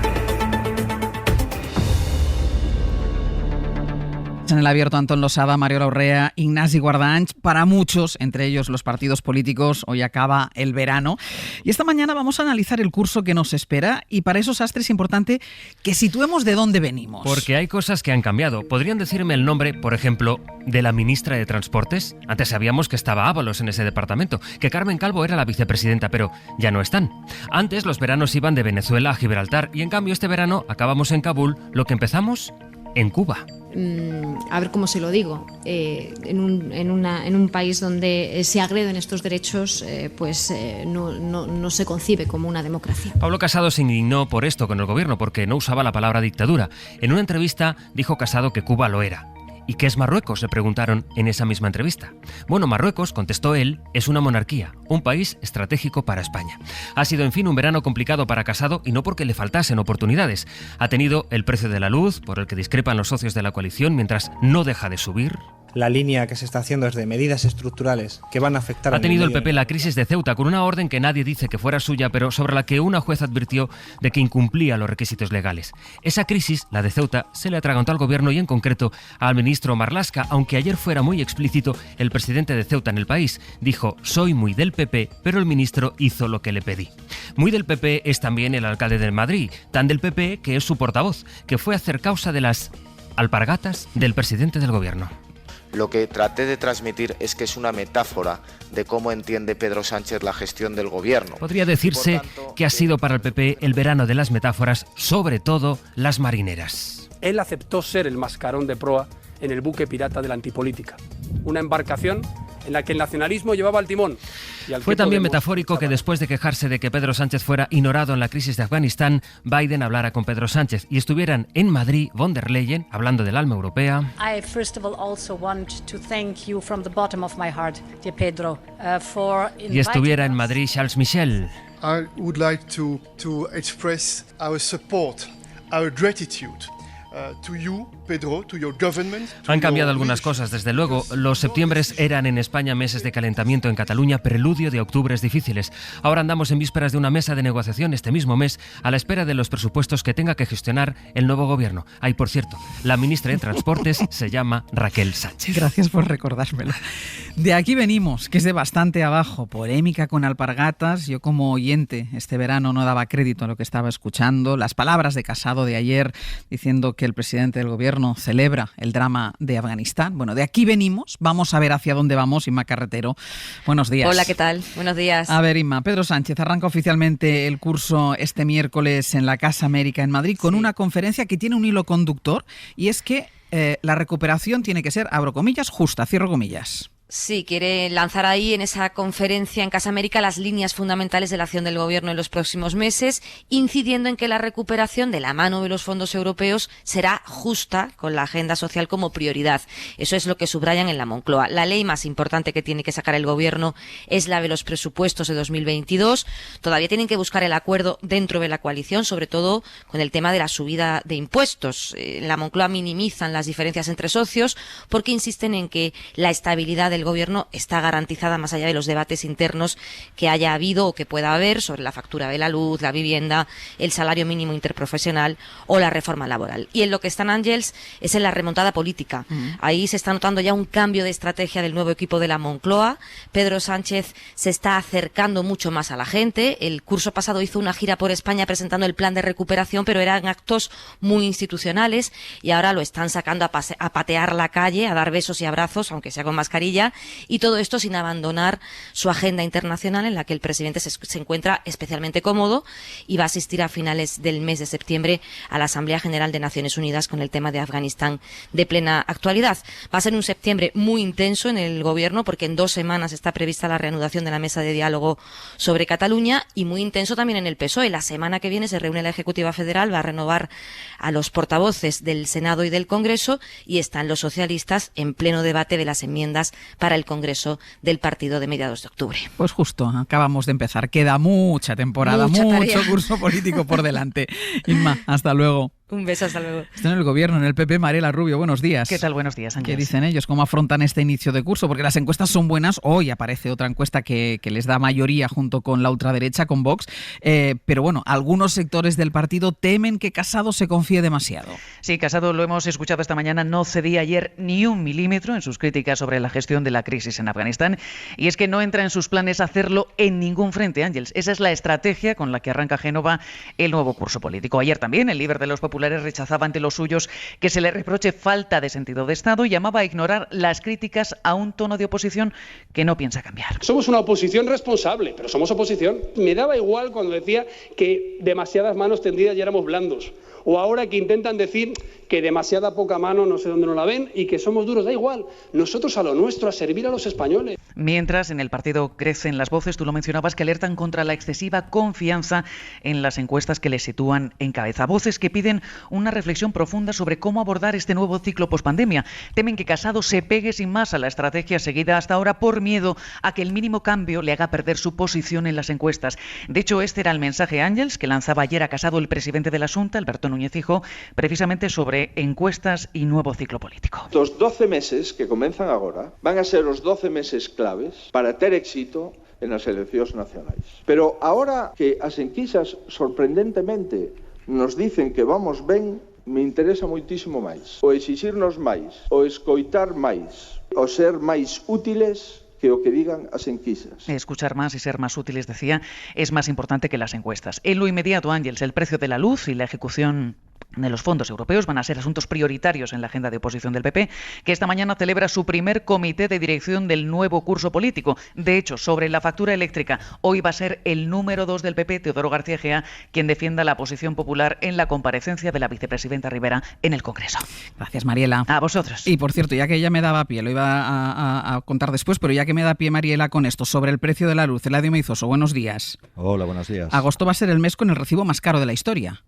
S3: En el abierto, Antón Losada, Mario Urrea, Ignasi Guardanch. Para muchos, entre ellos los partidos políticos, hoy acaba el verano. Y esta mañana vamos a analizar el curso que nos espera. Y para eso, Sastre, es importante que situemos de dónde venimos.
S12: Porque hay cosas que han cambiado. ¿Podrían decirme el nombre, por ejemplo, de la ministra de Transportes? Antes sabíamos que estaba Ábalos en ese departamento, que Carmen Calvo era la vicepresidenta, pero ya no están. Antes los veranos iban de Venezuela a Gibraltar y en cambio este verano acabamos en Kabul, lo que empezamos en Cuba.
S13: A ver cómo se lo digo, en un país donde se agreden estos derechos, no se concibe como una democracia.
S12: Pablo Casado se indignó por esto con el gobierno porque no usaba la palabra dictadura. En una entrevista dijo Casado que Cuba lo era. ¿Y qué es Marruecos?, le preguntaron en esa misma entrevista. Bueno, Marruecos, contestó él, es una monarquía, un país estratégico para España. Ha sido, en fin, un verano complicado para Casado y no porque le faltasen oportunidades. Ha tenido el precio de la luz, por el que discrepan los socios de la coalición, mientras no deja de subir.
S14: La línea que se está haciendo es de medidas estructurales que van a afectar...
S12: Ha tenido el PP la crisis de Ceuta con una orden que nadie dice que fuera suya, pero sobre la que una juez advirtió de que incumplía los requisitos legales. Esa crisis, la de Ceuta, se le atragantó al gobierno y en concreto al ministro Marlaska, aunque ayer fuera muy explícito el presidente de Ceuta en El País. Dijo, soy muy del PP, pero el ministro hizo lo que le pedí. Muy del PP es también el alcalde de Madrid, tan del PP que es su portavoz, que fue a hacer causa de las alpargatas del presidente del gobierno.
S15: Lo que traté de transmitir es que es una metáfora de cómo entiende Pedro Sánchez la gestión del gobierno.
S12: Podría decirse que ha sido para el PP el verano de las metáforas, sobre todo las marineras.
S16: Él aceptó ser el mascarón de proa en el buque pirata de la antipolítica, una embarcación en la que el nacionalismo llevaba el timón.
S12: Fue también metafórico que después de quejarse de que Pedro Sánchez fuera ignorado en la crisis de Afganistán, Biden hablara con Pedro Sánchez y estuvieran en Madrid von der Leyen hablando del alma europea. Y estuviera en Madrid Charles Michel.
S17: I would like to express our support, our gratitude. To you, Pedro, to your government,
S12: Han cambiado algunas cosas, desde luego. Los septiembres eran en España meses de calentamiento, en Cataluña preludio de octubres difíciles. Ahora andamos en vísperas de una mesa de negociación este mismo mes a la espera de los presupuestos que tenga que gestionar el nuevo gobierno. Ay, por cierto, la ministra de Transportes se llama Raquel Sánchez.
S3: Gracias por recordármelo. De aquí venimos, que es de bastante abajo. Polémica con alpargatas. Yo como oyente este verano no daba crédito a lo que estaba escuchando. Las palabras de Casado de ayer diciendo que el presidente del gobierno celebra el drama de Afganistán. Bueno, de aquí venimos, vamos a ver hacia dónde vamos. Inma Carretero, buenos días.
S18: Hola, ¿qué tal? Buenos días.
S3: A ver, Inma, Pedro Sánchez arranca oficialmente el curso este miércoles en la Casa América en Madrid con una conferencia que tiene un hilo conductor y es que la recuperación tiene que ser, abro comillas, justa, cierro comillas.
S18: Sí, quiere lanzar ahí en esa conferencia en Casa América las líneas fundamentales de la acción del Gobierno en los próximos meses, incidiendo en que la recuperación de la mano de los fondos europeos será justa, con la agenda social como prioridad. Eso es lo que subrayan en la Moncloa. La ley más importante que tiene que sacar el Gobierno es la de los presupuestos de 2022. Todavía tienen que buscar el acuerdo dentro de la coalición, sobre todo con el tema de la subida de impuestos. En la Moncloa minimizan las diferencias entre socios porque insisten en que la estabilidad del Gobierno está garantizada más allá de los debates internos que haya habido o que pueda haber sobre la factura de la luz, la vivienda, el salario mínimo interprofesional o la reforma laboral. Y en lo que están Ángels es en la remontada política. Ahí se está notando ya un cambio de estrategia del nuevo equipo de la Moncloa. Pedro Sánchez se está acercando mucho más a la gente. El curso pasado hizo una gira por España presentando el plan de recuperación, pero eran actos muy institucionales y ahora lo están sacando a patear la calle, a dar besos y abrazos, aunque sea con mascarilla, y todo esto sin abandonar su agenda internacional, en la que el presidente se encuentra especialmente cómodo y va a asistir a finales del mes de septiembre a la Asamblea General de Naciones Unidas con el tema de Afganistán de plena actualidad. Va a ser un septiembre muy intenso en el Gobierno, porque en 2 semanas está prevista la reanudación de la mesa de diálogo sobre Cataluña, y muy intenso también en el PSOE. La semana que viene se reúne la Ejecutiva Federal, va a renovar a los portavoces del Senado y del Congreso, y están los socialistas en pleno debate de las enmiendas para el Congreso del partido de mediados de octubre.
S3: Pues justo, acabamos de empezar. Queda mucha temporada, mucho curso político por delante. Inma, hasta luego.
S18: Un beso, hasta luego.
S3: Está en el Gobierno, en el PP, Mariela Rubio. Buenos días.
S19: ¿Qué tal? Buenos días, Ángel.
S3: ¿Qué dicen ellos? ¿Cómo afrontan este inicio de curso? Porque las encuestas son buenas. Hoy aparece otra encuesta que les da mayoría junto con la ultraderecha, con Vox. Pero bueno, algunos sectores del partido temen que Casado se confíe demasiado.
S19: Sí, Casado, lo hemos escuchado esta mañana, no cedía ayer ni un milímetro en sus críticas sobre la gestión de la crisis en Afganistán. Y es que no entra en sus planes hacerlo en ningún frente, Ángels. Esa es la estrategia con la que arranca Génova el nuevo curso político. Ayer también el líder de los populares rechazaba ante los suyos que se le reproche falta de sentido de Estado y llamaba a ignorar las críticas a un tono de oposición que no piensa cambiar.
S16: Somos una oposición responsable, pero somos oposición. Me daba igual cuando decía que demasiadas manos tendidas y éramos blandos. O ahora que intentan decir que demasiada poca mano, no sé dónde no la ven, y que somos duros. Da igual, nosotros a lo nuestro, a servir a los españoles.
S19: Mientras en el partido crecen las voces, tú lo mencionabas, que alertan contra la excesiva confianza en las encuestas que le sitúan en cabeza. Voces que piden una reflexión profunda sobre cómo abordar este nuevo ciclo pospandemia. Temen que Casado se pegue sin más a la estrategia seguida hasta ahora por miedo a que el mínimo cambio le haga perder su posición en las encuestas. De hecho, este era el mensaje, Ángels, que lanzaba ayer a Casado el presidente de la Xunta, Alberto Núñez Feijóo, precisamente sobre encuestas y nuevo ciclo político.
S20: Los 12 meses que comenzan agora van a ser os 12 meses claves para ter éxito en as eleccións nacionais. Pero ahora que as enquisas sorprendentemente nos dicen que vamos ben, me interesa moitísimo máis o exixirnos máis, o escoitar máis, o ser máis útiles que o que digan as enquisas.
S19: Escuchar más y ser más útiles, decía, es más importante que las encuestas. En lo inmediato, Ángels, el precio de la luz y la ejecución de los fondos europeos van a ser asuntos prioritarios en la agenda de oposición del PP, que esta mañana celebra su primer comité de dirección del nuevo curso político. De hecho, sobre la factura eléctrica, hoy va a ser el número 2 del PP, Teodoro García Egea, quien defienda la posición popular en la comparecencia de la vicepresidenta Rivera en el Congreso.
S3: Gracias, Mariela.
S19: A vosotros.
S3: Y por cierto, ya que ella me daba pie, lo iba a contar después, pero ya que me da pie, Mariela, con esto, sobre el precio de la luz, Eladio Meizoso, buenos días.
S21: Hola, buenos días.
S3: Agosto va a ser el mes con el recibo más caro de la historia.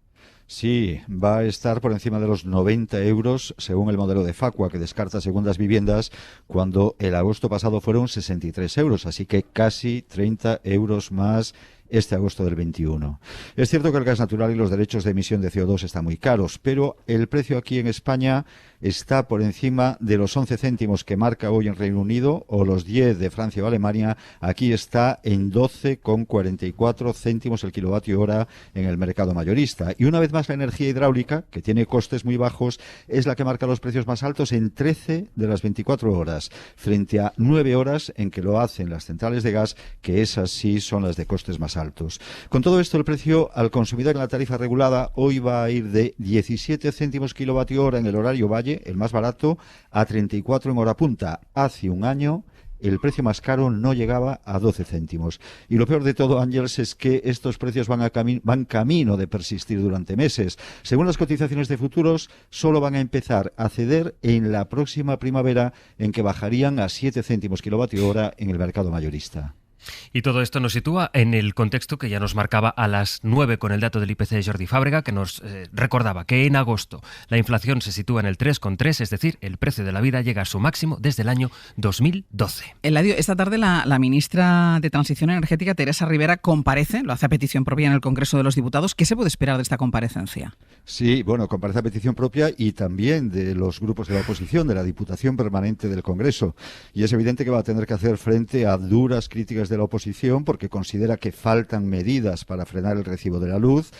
S21: Sí, va a estar por encima de los 90 euros según el modelo de Facua, que descarta segundas viviendas, cuando el agosto pasado fueron 63 euros, así que casi 30 euros más este agosto del 21. Es cierto que el gas natural y los derechos de emisión de CO2 están muy caros, pero el precio aquí en España está por encima de los 11 céntimos que marca hoy en Reino Unido o los 10 de Francia o Alemania. Aquí está en 12,44 céntimos el kilovatio hora en el mercado mayorista. Y una vez más la energía hidráulica, que tiene costes muy bajos, es la que marca los precios más altos en 13 de las 24 horas, frente a 9 horas en que lo hacen las centrales de gas, que esas sí son las de costes más altos. Con todo esto, el precio al consumidor en la tarifa regulada hoy va a ir de 17 céntimos kilovatio hora en el horario valle, el más barato, a 34 en hora punta. Hace un año el precio más caro no llegaba a 12 céntimos. Y lo peor de todo, Ángels, es que estos precios van camino de persistir durante meses. Según las cotizaciones de futuros, solo van a empezar a ceder en la próxima primavera, en que bajarían a 7 céntimos kilovatio hora en el mercado mayorista.
S12: Y todo esto nos sitúa en el contexto que ya nos marcaba a las 9 con el dato del IPC de Jordi Fábrega, que nos recordaba que en agosto la inflación se sitúa en el 3,3, es decir, el precio de la vida llega a su máximo desde el año 2012.
S3: Eladio, esta tarde la ministra de Transición Energética, Teresa Rivera, comparece, lo hace a petición propia en el Congreso de los Diputados. ¿Qué se puede esperar de esta comparecencia?
S21: Sí, bueno, comparece a petición propia y también de los grupos de la oposición, de la Diputación Permanente del Congreso. Y es evidente que va a tener que hacer frente a duras críticas de la oposición porque considera que faltan medidas para frenar el recibo de la luz.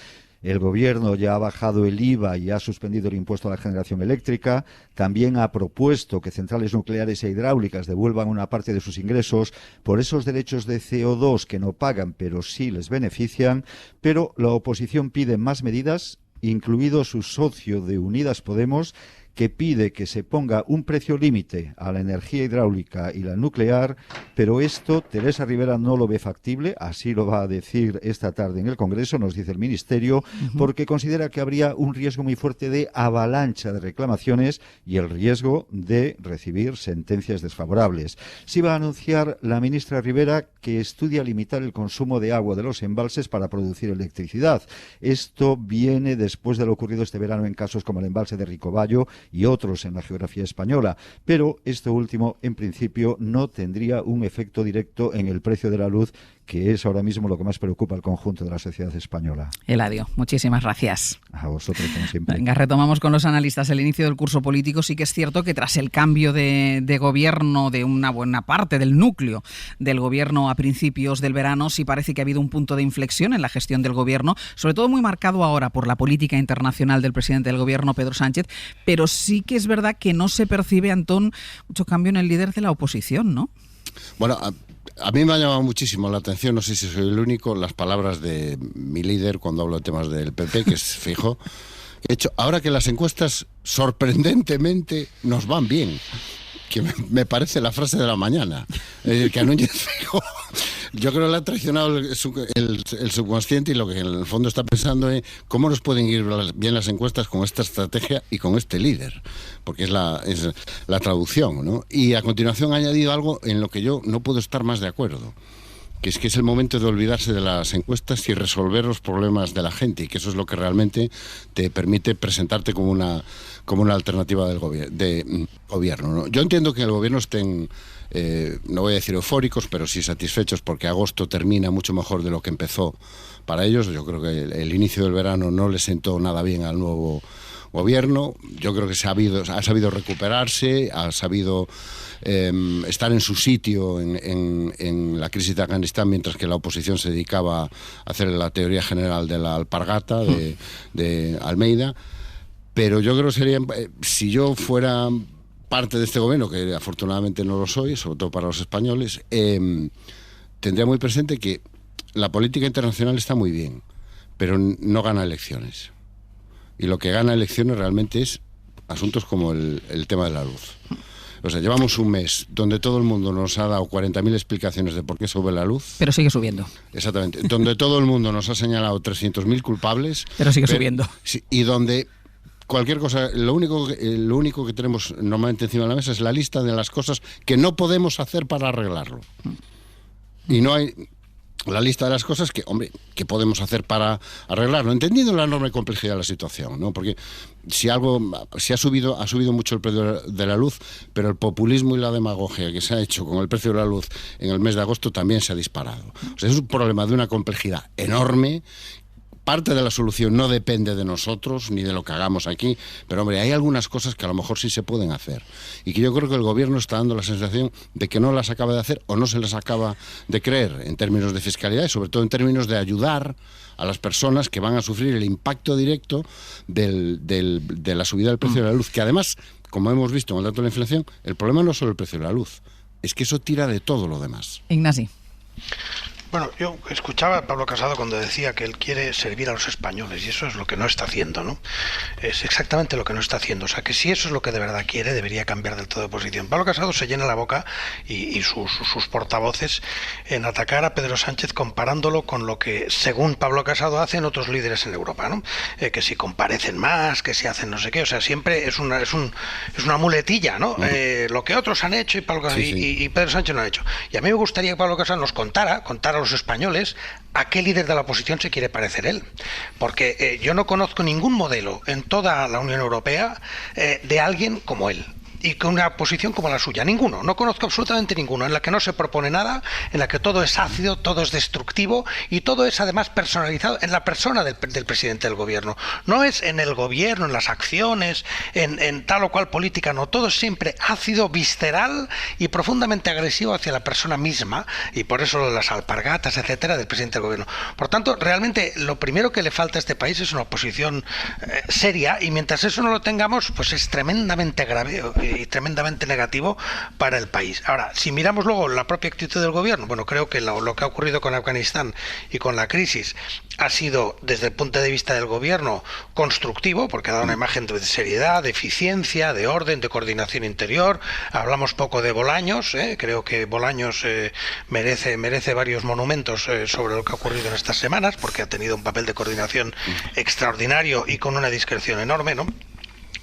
S21: El Gobierno ya ha bajado el IVA y ha suspendido el impuesto a la generación eléctrica. También ha propuesto que centrales nucleares e hidráulicas devuelvan una parte de sus ingresos por esos derechos de CO2 que no pagan, pero sí les benefician. Pero la oposición pide más medidas, incluido su socio de Unidas Podemos, que pide que se ponga un precio límite a la energía hidráulica y la nuclear, pero esto Teresa Rivera no lo ve factible, así lo va a decir esta tarde en el Congreso, nos dice el Ministerio, porque considera que habría un riesgo muy fuerte de avalancha de reclamaciones y el riesgo de recibir sentencias desfavorables. Sí va a anunciar la ministra Rivera que estudia limitar el consumo de agua de los embalses para producir electricidad. Esto viene después de lo ocurrido este verano en casos como el embalse de Ricoballo y otros en la geografía española, pero esto último en principio no tendría un efecto directo en el precio de la luz, que es ahora mismo lo que más preocupa al conjunto de la sociedad española.
S3: Eladio, muchísimas gracias.
S21: A vosotros, como siempre.
S3: Venga, retomamos con los analistas el inicio del curso político. Sí que es cierto que tras el cambio de gobierno de una buena parte del núcleo del gobierno a principios del verano, sí parece que ha habido un punto de inflexión en la gestión del gobierno, sobre todo muy marcado ahora por la política internacional del presidente del gobierno, Pedro Sánchez, pero sí que es verdad que no se percibe, Antón, mucho cambio en el líder de la oposición, ¿no?
S4: Bueno, a mí me ha llamado muchísimo la atención, no sé si soy el único, las palabras de mi líder cuando hablo de temas del PP, que es Feijóo. De hecho, ahora que las encuestas sorprendentemente nos van bien, que me parece la frase de la mañana, que a Núñez Feijóo, yo creo que le ha traicionado el subconsciente y lo que en el fondo está pensando es cómo nos pueden ir bien las encuestas con esta estrategia y con este líder, porque es la traducción, ¿no? Y a continuación ha añadido algo en lo que yo no puedo estar más de acuerdo, que es el momento de olvidarse de las encuestas y resolver los problemas de la gente, y que eso es lo que realmente te permite presentarte como una alternativa del gobierno, ¿no? Yo entiendo que el gobierno estén, no voy a decir eufóricos, pero sí satisfechos porque agosto termina mucho mejor de lo que empezó para ellos. Yo creo que el inicio del verano no le sentó nada bien al nuevo gobierno. Yo creo que ha sabido recuperarse, ha sabido estar en su sitio en la crisis de Afganistán, mientras que la oposición se dedicaba a hacer la teoría general de la alpargata de Almeida. Pero yo creo que sería, si yo fuera parte de este gobierno, que afortunadamente no lo soy, sobre todo para los españoles, tendría muy presente que la política internacional está muy bien, pero no gana elecciones. Y lo que gana elecciones realmente es asuntos como el tema de la luz. O sea, llevamos un mes donde todo el mundo nos ha dado 40.000 explicaciones de por qué sube la luz.
S3: Pero sigue subiendo.
S4: Exactamente. Donde todo el mundo nos ha señalado 300.000 culpables.
S3: Pero sigue subiendo.
S4: Sí, y donde cualquier cosa, lo único que tenemos normalmente encima de la mesa es la lista de las cosas que no podemos hacer para arreglarlo. Y no hay la lista de las cosas que podemos hacer para arreglarlo, entendiendo la enorme complejidad de la situación, ¿no? Porque si ha subido mucho el precio de la luz, pero el populismo y la demagogia que se ha hecho con el precio de la luz en el mes de agosto también se ha disparado. O sea, es un problema de una complejidad enorme. Parte de la solución no depende de nosotros ni de lo que hagamos aquí, pero hombre, hay algunas cosas que a lo mejor sí se pueden hacer y que yo creo que el gobierno está dando la sensación de que no las acaba de hacer o no se las acaba de creer en términos de fiscalidad y sobre todo en términos de ayudar a las personas que van a sufrir el impacto directo de la subida del precio de la luz, que además, como hemos visto en el dato de la inflación, el problema no es solo el precio de la luz, es que eso tira de todo lo demás.
S3: Ignasi.
S6: Bueno, yo escuchaba a Pablo Casado cuando decía que él quiere servir a los españoles, y eso es lo que no está haciendo, ¿no? Es exactamente lo que no está haciendo. O sea, que si eso es lo que de verdad quiere, debería cambiar del todo de posición. Pablo Casado se llena la boca, y sus portavoces, en atacar a Pedro Sánchez comparándolo con lo que, según Pablo Casado, hacen otros líderes en Europa, ¿no? Que si comparecen más, que si hacen no sé qué. O sea, siempre es una muletilla, ¿no? Lo que otros han hecho y Pedro Sánchez no ha hecho. Y a mí me gustaría que Pablo Casado nos contara a los españoles a qué líder de la oposición se quiere parecer él, porque yo no conozco ningún modelo en toda la Unión Europea de alguien como él y con una posición como la suya. Ninguno, no conozco absolutamente ninguno, en la que no se propone nada, en la que todo es ácido, todo es destructivo y todo es además personalizado en la persona del presidente del gobierno. No es en el gobierno, en las acciones, en tal o cual política, no, todo es siempre ácido, visceral y profundamente agresivo hacia la persona misma, y por eso las alpargatas, etcétera, del presidente del gobierno. Por tanto, realmente lo primero que le falta a este país es una oposición seria, y mientras eso no lo tengamos, pues es tremendamente grave y tremendamente negativo para el país. Ahora, si miramos luego la propia actitud del gobierno, bueno, creo que lo que ha ocurrido con Afganistán y con la crisis ha sido, desde el punto de vista del gobierno, constructivo, porque ha dado una imagen de seriedad, de eficiencia, de orden, de coordinación interior. Hablamos poco de Bolaños, creo que Bolaños merece varios monumentos sobre lo que ha ocurrido en estas semanas, porque ha tenido un papel de coordinación extraordinario y con una discreción enorme, ¿no?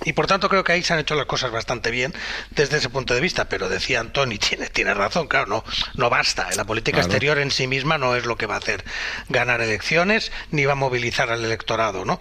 S6: Y por tanto creo que ahí se han hecho las cosas bastante bien desde ese punto de vista, pero decía Antoni, tiene razón, claro, no basta. La política exterior en sí misma no es lo que va a hacer ganar elecciones ni va a movilizar al electorado, ¿no?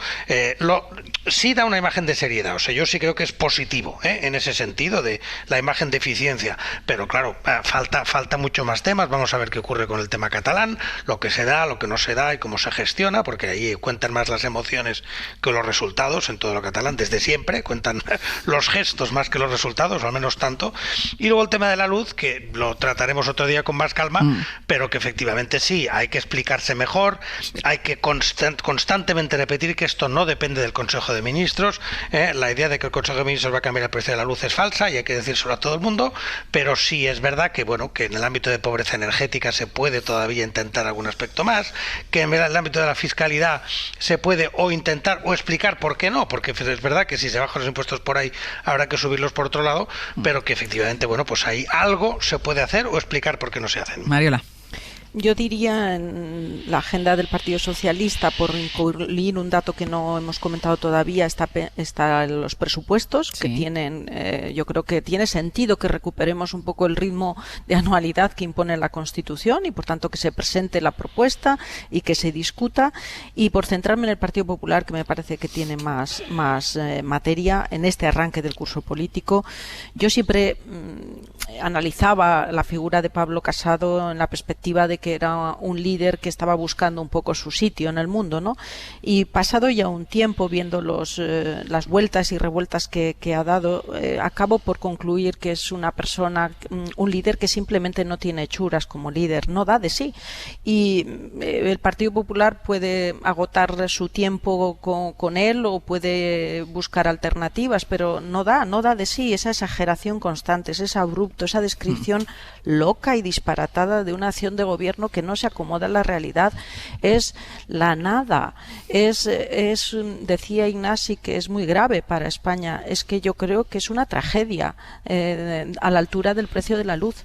S6: Sí da una imagen de seriedad, o sea, yo sí creo que es positivo, en ese sentido, de la imagen de eficiencia, pero claro, falta mucho más temas. Vamos a ver qué ocurre con el tema catalán, lo que se da, lo que no se da y cómo se gestiona, porque ahí cuentan más las emociones que los resultados en todo lo catalán, desde siempre cuentan los gestos más que los resultados, o al menos tanto. Y luego el tema de la luz, que lo trataremos otro día con más calma, pero que efectivamente sí, hay que explicarse mejor, hay que constantemente repetir que esto no depende del Consejo de Ministros. La idea de que el Consejo de Ministros va a cambiar el precio de la luz es falsa, y hay que decírselo a todo el mundo, pero sí es verdad que, bueno, que en el ámbito de pobreza energética se puede todavía intentar algún aspecto más, que en el ámbito de la fiscalidad se puede o intentar o explicar por qué no, porque es verdad que si se bajan los impuestos por ahí habrá que subirlos por otro lado, pero que efectivamente, bueno, pues ahí algo se puede hacer o explicar por qué no se hacen.
S3: Mariola.
S5: Yo diría en la agenda del Partido Socialista, por incluir un dato que no hemos comentado todavía, está los presupuestos, que tienen, yo creo que tiene sentido que recuperemos un poco el ritmo de anualidad que impone la Constitución, y por tanto que se presente la propuesta y que se discuta. Y por centrarme en el Partido Popular, que me parece que tiene más materia en este arranque del curso político, yo siempre analizaba la figura de Pablo Casado en la perspectiva de que era un líder que estaba buscando un poco su sitio en el mundo, ¿no? Y pasado ya un tiempo, viendo las vueltas y revueltas que ha dado, acabo por concluir que es una persona, un líder que simplemente no tiene hechuras como líder, no da de sí. Y el Partido Popular puede agotar su tiempo con él o puede buscar alternativas, pero no da de sí. Esa exageración constante, ese abrupto, esa descripción loca y disparatada de una acción de gobierno que no se acomoda a la realidad, es la nada. Decía Ignasi que es muy grave para España. Es que yo creo que es una tragedia a la altura del precio de la luz.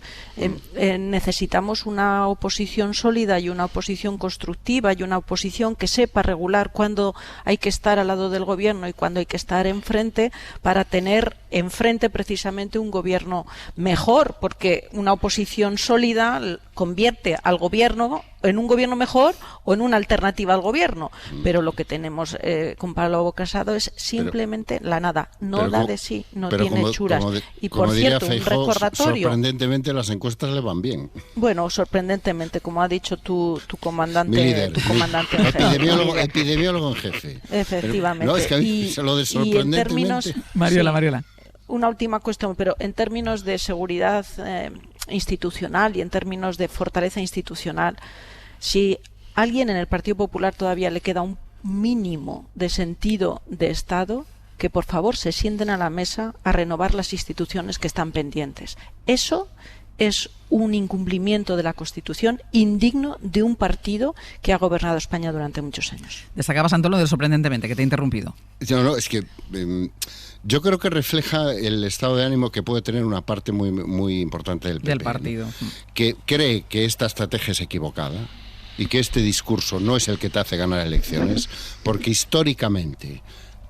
S5: Necesitamos una oposición sólida y una oposición constructiva y una oposición que sepa regular cuándo hay que estar al lado del gobierno y cuándo hay que estar enfrente, para tener enfrente precisamente un gobierno mejor, porque una oposición sólida convierte al gobierno en un gobierno mejor o en una alternativa al gobierno, pero lo que tenemos con Pablo Casado es simplemente la nada, no da de sí, no tiene hechuras. Y por cierto, un recordatorio,
S4: sorprendentemente las encuestas le van bien.
S5: Bueno, sorprendentemente, como ha dicho tu comandante, tu comandante en jefe.
S4: Epidemiólogo en jefe.
S5: Efectivamente.
S4: Pero, no, es que a mí se lo de sorprendentemente.
S5: Y en términos,
S3: Mariola.
S5: Una última cuestión, pero en términos de seguridad institucional y en términos de fortaleza institucional, si a alguien en el Partido Popular todavía le queda un mínimo de sentido de Estado, que por favor se sienten a la mesa a renovar las instituciones que están pendientes. Eso es un incumplimiento de la Constitución indigno de un partido que ha gobernado España durante muchos años.
S3: Destacabas, Antón, lo del sorprendentemente, que te he interrumpido.
S4: No, es que yo creo que refleja el estado de ánimo que puede tener una parte muy, muy importante del PP,
S3: del partido,
S4: ¿no? Que cree que esta estrategia es equivocada y que este discurso no es el que te hace ganar elecciones, porque históricamente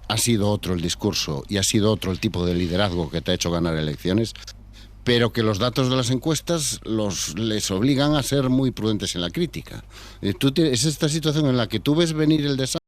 S4: ha sido otro el discurso y ha sido otro el tipo de liderazgo que te ha hecho ganar elecciones, pero que los datos de las encuestas les obligan a ser muy prudentes en la crítica. Es esta situación en la que tú ves venir el desastre